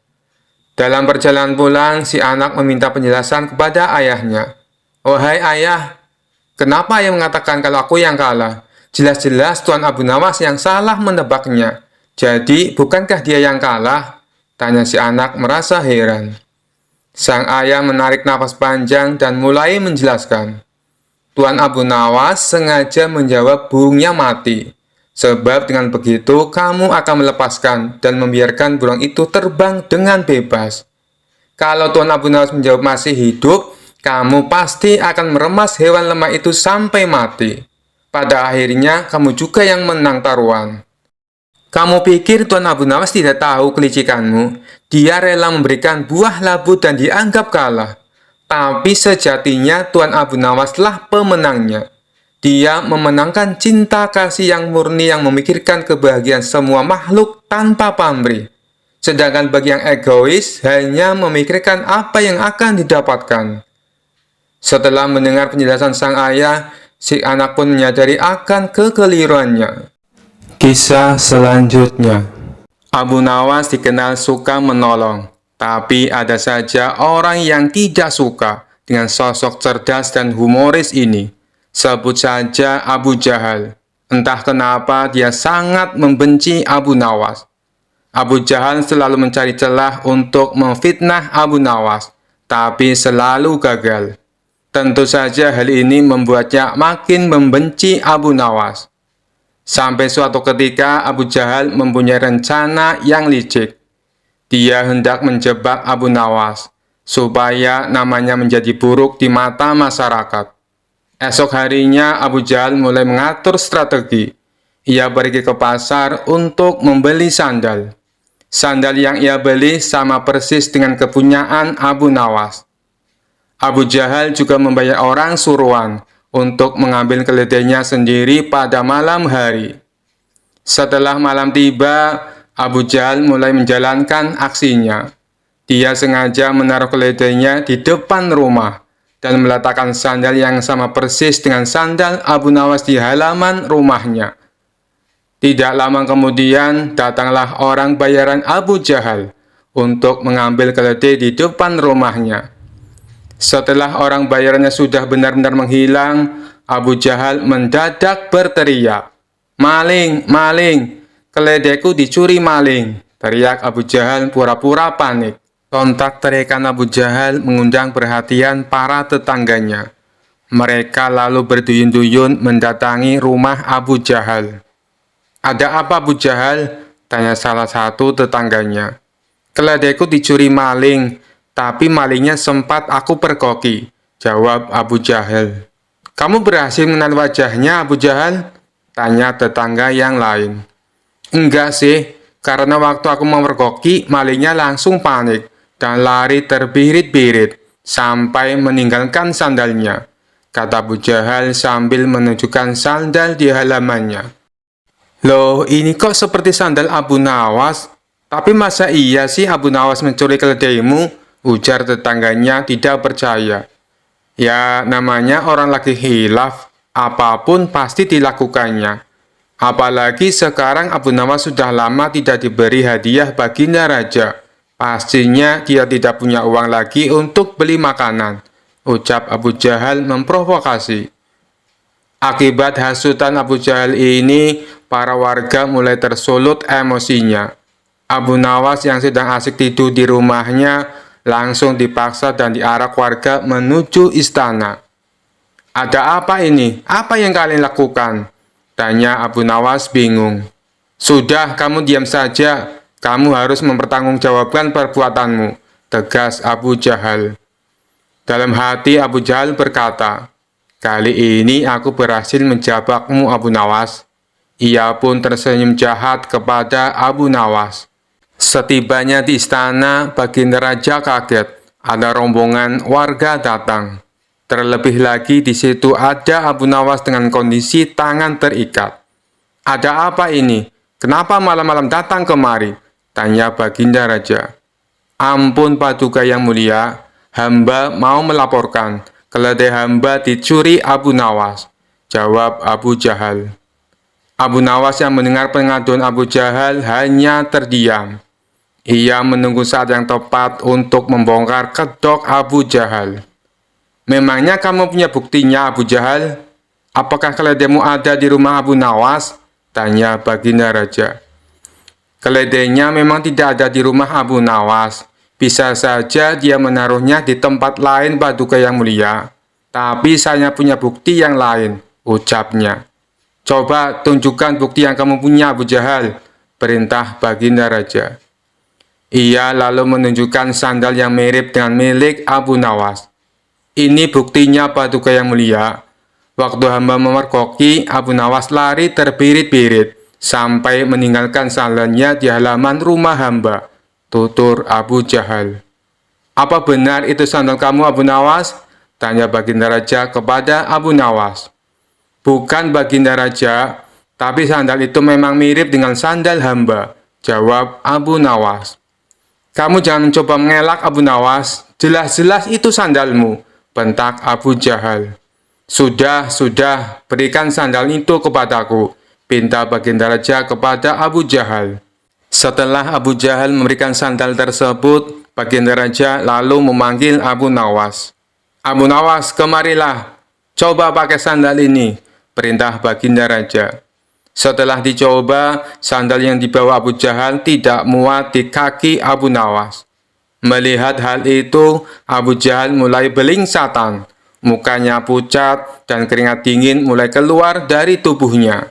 Dalam perjalanan pulang, si anak meminta penjelasan kepada ayahnya. "Wahai ayah, kenapa ayah mengatakan kalau aku yang kalah? Jelas-jelas Tuan Abu Nawas yang salah menebaknya. Jadi, bukankah dia yang kalah?" tanya si anak merasa heran. Sang ayah menarik napas panjang dan mulai menjelaskan. "Tuan Abu Nawas sengaja menjawab burungnya mati. Sebab dengan begitu, kamu akan melepaskan dan membiarkan burung itu terbang dengan bebas. Kalau Tuan Abu Nawas menjawab masih hidup, kamu pasti akan meremas hewan lemah itu sampai mati. Pada akhirnya, kamu juga yang menang taruhan. Kamu pikir Tuan Abu Nawas tidak tahu kelicikanmu? Dia rela memberikan buah labu dan dianggap kalah. Tapi sejatinya Tuan Abu Nawaslah pemenangnya. Dia memenangkan cinta kasih yang murni yang memikirkan kebahagiaan semua makhluk tanpa pamrih. Sedangkan bagi yang egois hanya memikirkan apa yang akan didapatkan." Setelah mendengar penjelasan sang ayah, si anak pun menyadari akan kekeliruannya. Kisah selanjutnya. Abu Nawas dikenal suka menolong, tapi ada saja orang yang tidak suka dengan sosok cerdas dan humoris ini. Sebut saja Abu Jahal. Entah kenapa dia sangat membenci Abu Nawas. Abu Jahal selalu mencari celah untuk memfitnah Abu Nawas, tapi selalu gagal. Tentu saja hal ini membuatnya makin membenci Abu Nawas. Sampai suatu ketika Abu Jahal mempunyai rencana yang licik. Dia hendak menjebak Abu Nawas, supaya namanya menjadi buruk di mata masyarakat. Esok harinya Abu Jahal mulai mengatur strategi. Ia pergi ke pasar untuk membeli sandal. Sandal yang ia beli sama persis dengan kepunyaan Abu Nawas. Abu Jahal juga membayar orang suruhan untuk mengambil keledainya sendiri pada malam hari. Setelah malam tiba, Abu Jahal mulai menjalankan aksinya. Dia sengaja menaruh keledainya di depan rumah dan meletakkan sandal yang sama persis dengan sandal Abu Nawas di halaman rumahnya. Tidak lama kemudian, datanglah orang bayaran Abu Jahal untuk mengambil keledai di depan rumahnya. Setelah orang bayarannya sudah benar-benar menghilang, Abu Jahal mendadak berteriak, "Maling, maling, keledaiku dicuri maling!" Teriak Abu Jahal pura-pura panik. Sontak teriakan Abu Jahal mengundang perhatian para tetangganya. Mereka lalu berduyun-duyun mendatangi rumah Abu Jahal. "Ada apa, Abu Jahal?" tanya salah satu tetangganya. "Keledaiku dicuri maling, tapi malingnya sempat aku pergoki," jawab Abu Jahal. "Kamu berhasil mengenal wajahnya, Abu Jahal?" tanya tetangga yang lain. "Enggak sih, karena waktu aku memergoki, malingnya langsung panik dan lari terbirit-birit sampai meninggalkan sandalnya," kata Abu Jahal sambil menunjukkan sandal di halamannya. "Loh, ini kok seperti sandal Abu Nawas? Tapi masa iya sih Abu Nawas mencuri keledaimu?" ujar tetangganya tidak percaya. "Ya, namanya orang lagi hilaf, apapun pasti dilakukannya. Apalagi sekarang Abu Nawas sudah lama tidak diberi hadiah baginda raja. Pastinya dia tidak punya uang lagi untuk beli makanan," ucap Abu Jahal memprovokasi. Akibat hasutan Abu Jahal ini, para warga mulai tersulut emosinya. Abu Nawas yang sedang asik tidur di rumahnya langsung dipaksa dan diarak warga menuju istana. "Ada apa ini? Apa yang kalian lakukan?" tanya Abu Nawas bingung. "Sudah, kamu diam saja. Kamu harus mempertanggungjawabkan perbuatanmu," tegas Abu Jahal. Dalam hati Abu Jahal berkata, "Kali ini aku berhasil menjebakmu, Abu Nawas." Ia pun tersenyum jahat kepada Abu Nawas. Setibanya di istana, baginda raja kaget. Ada rombongan warga datang. Terlebih lagi di situ ada Abu Nawas dengan kondisi tangan terikat. "Ada apa ini? Kenapa malam-malam datang kemari?" tanya baginda raja. "Ampun Paduka yang mulia, hamba mau melaporkan. Keledai hamba dicuri Abu Nawas," jawab Abu Jahal. Abu Nawas yang mendengar pengaduan Abu Jahal hanya terdiam. Ia menunggu saat yang tepat untuk membongkar kedok Abu Jahal. "Memangnya kamu punya buktinya, Abu Jahal? Apakah keledaimu ada di rumah Abu Nawas?" tanya baginda raja. "Keledainya memang tidak ada di rumah Abu Nawas. Bisa saja dia menaruhnya di tempat lain, Paduka yang mulia. Tapi saya punya bukti yang lain," ucapnya. "Coba tunjukkan bukti yang kamu punya, Abu Jahal," perintah baginda raja. Ia lalu menunjukkan sandal yang mirip dengan milik Abu Nawas. "Ini buktinya, Paduka yang mulia. Waktu hamba memergoki, Abu Nawas lari terbirit-birit sampai meninggalkan sandalnya di halaman rumah hamba," tutur Abu Jahal. "Apa benar itu sandal kamu, Abu Nawas?" tanya baginda raja kepada Abu Nawas. "Bukan baginda raja, tapi sandal itu memang mirip dengan sandal hamba," jawab Abu Nawas. "Kamu jangan mencoba mengelak, Abu Nawas. Jelas-jelas itu sandalmu," bentak Abu Jahal. Sudah, berikan sandal itu kepadaku, pinta baginda raja kepada Abu Jahal. Setelah Abu Jahal memberikan sandal tersebut, baginda raja lalu memanggil Abu Nawas. Abu Nawas, kemarilah, coba pakai sandal ini, perintah baginda raja. Setelah dicoba, sandal yang dibawa Abu Jahal tidak muat di kaki Abu Nawas. Melihat hal itu, Abu Jahal mulai belingsatan, mukanya pucat dan keringat dingin mulai keluar dari tubuhnya.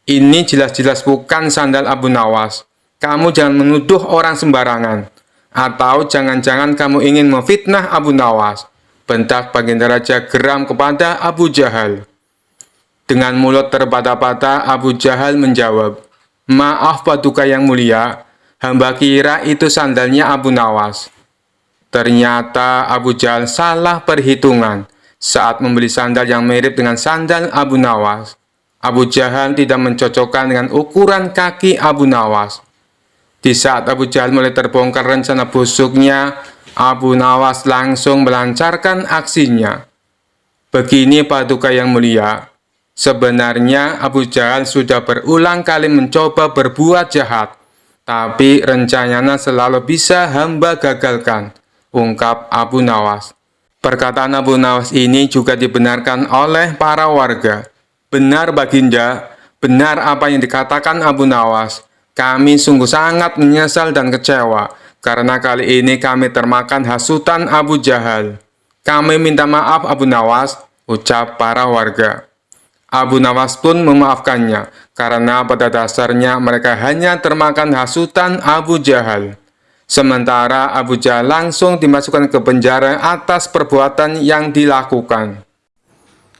Ini jelas-jelas bukan sandal Abu Nawas. Kamu jangan menuduh orang sembarangan. Atau jangan-jangan kamu ingin memfitnah Abu Nawas, bentak baginda raja geram kepada Abu Jahal. Dengan mulut terbata-bata, Abu Jahal menjawab, "Maaf Paduka yang mulia, hamba kira itu sandalnya Abu Nawas." Ternyata Abu Jahal salah perhitungan saat membeli sandal yang mirip dengan sandal Abu Nawas. Abu Jahal tidak mencocokkan dengan ukuran kaki Abu Nawas. Di saat Abu Jahal mulai terbongkar rencana busuknya, Abu Nawas langsung melancarkan aksinya. Begini Paduka yang mulia, sebenarnya Abu Jahal sudah berulang kali mencoba berbuat jahat, tapi rencananya selalu bisa hamba gagalkan, ungkap Abu Nawas. Perkataan Abu Nawas ini juga dibenarkan oleh para warga. Benar baginda, benar apa yang dikatakan Abu Nawas. Kami sungguh sangat menyesal dan kecewa, karena kali ini kami termakan hasutan Abu Jahal. Kami minta maaf Abu Nawas, ucap para warga. Abu Nawas pun memaafkannya, karena pada dasarnya mereka hanya termakan hasutan Abu Jahal. Sementara Abu Jahal langsung dimasukkan ke penjara atas perbuatan yang dilakukan.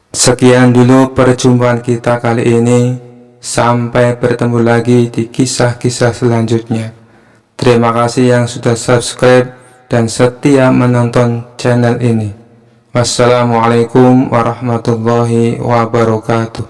Sekian dulu perjumpaan kita kali ini. Sampai bertemu lagi di kisah-kisah selanjutnya. Terima kasih yang sudah subscribe dan setia menonton channel ini. Wassalamualaikum warahmatullahi wabarakatuh.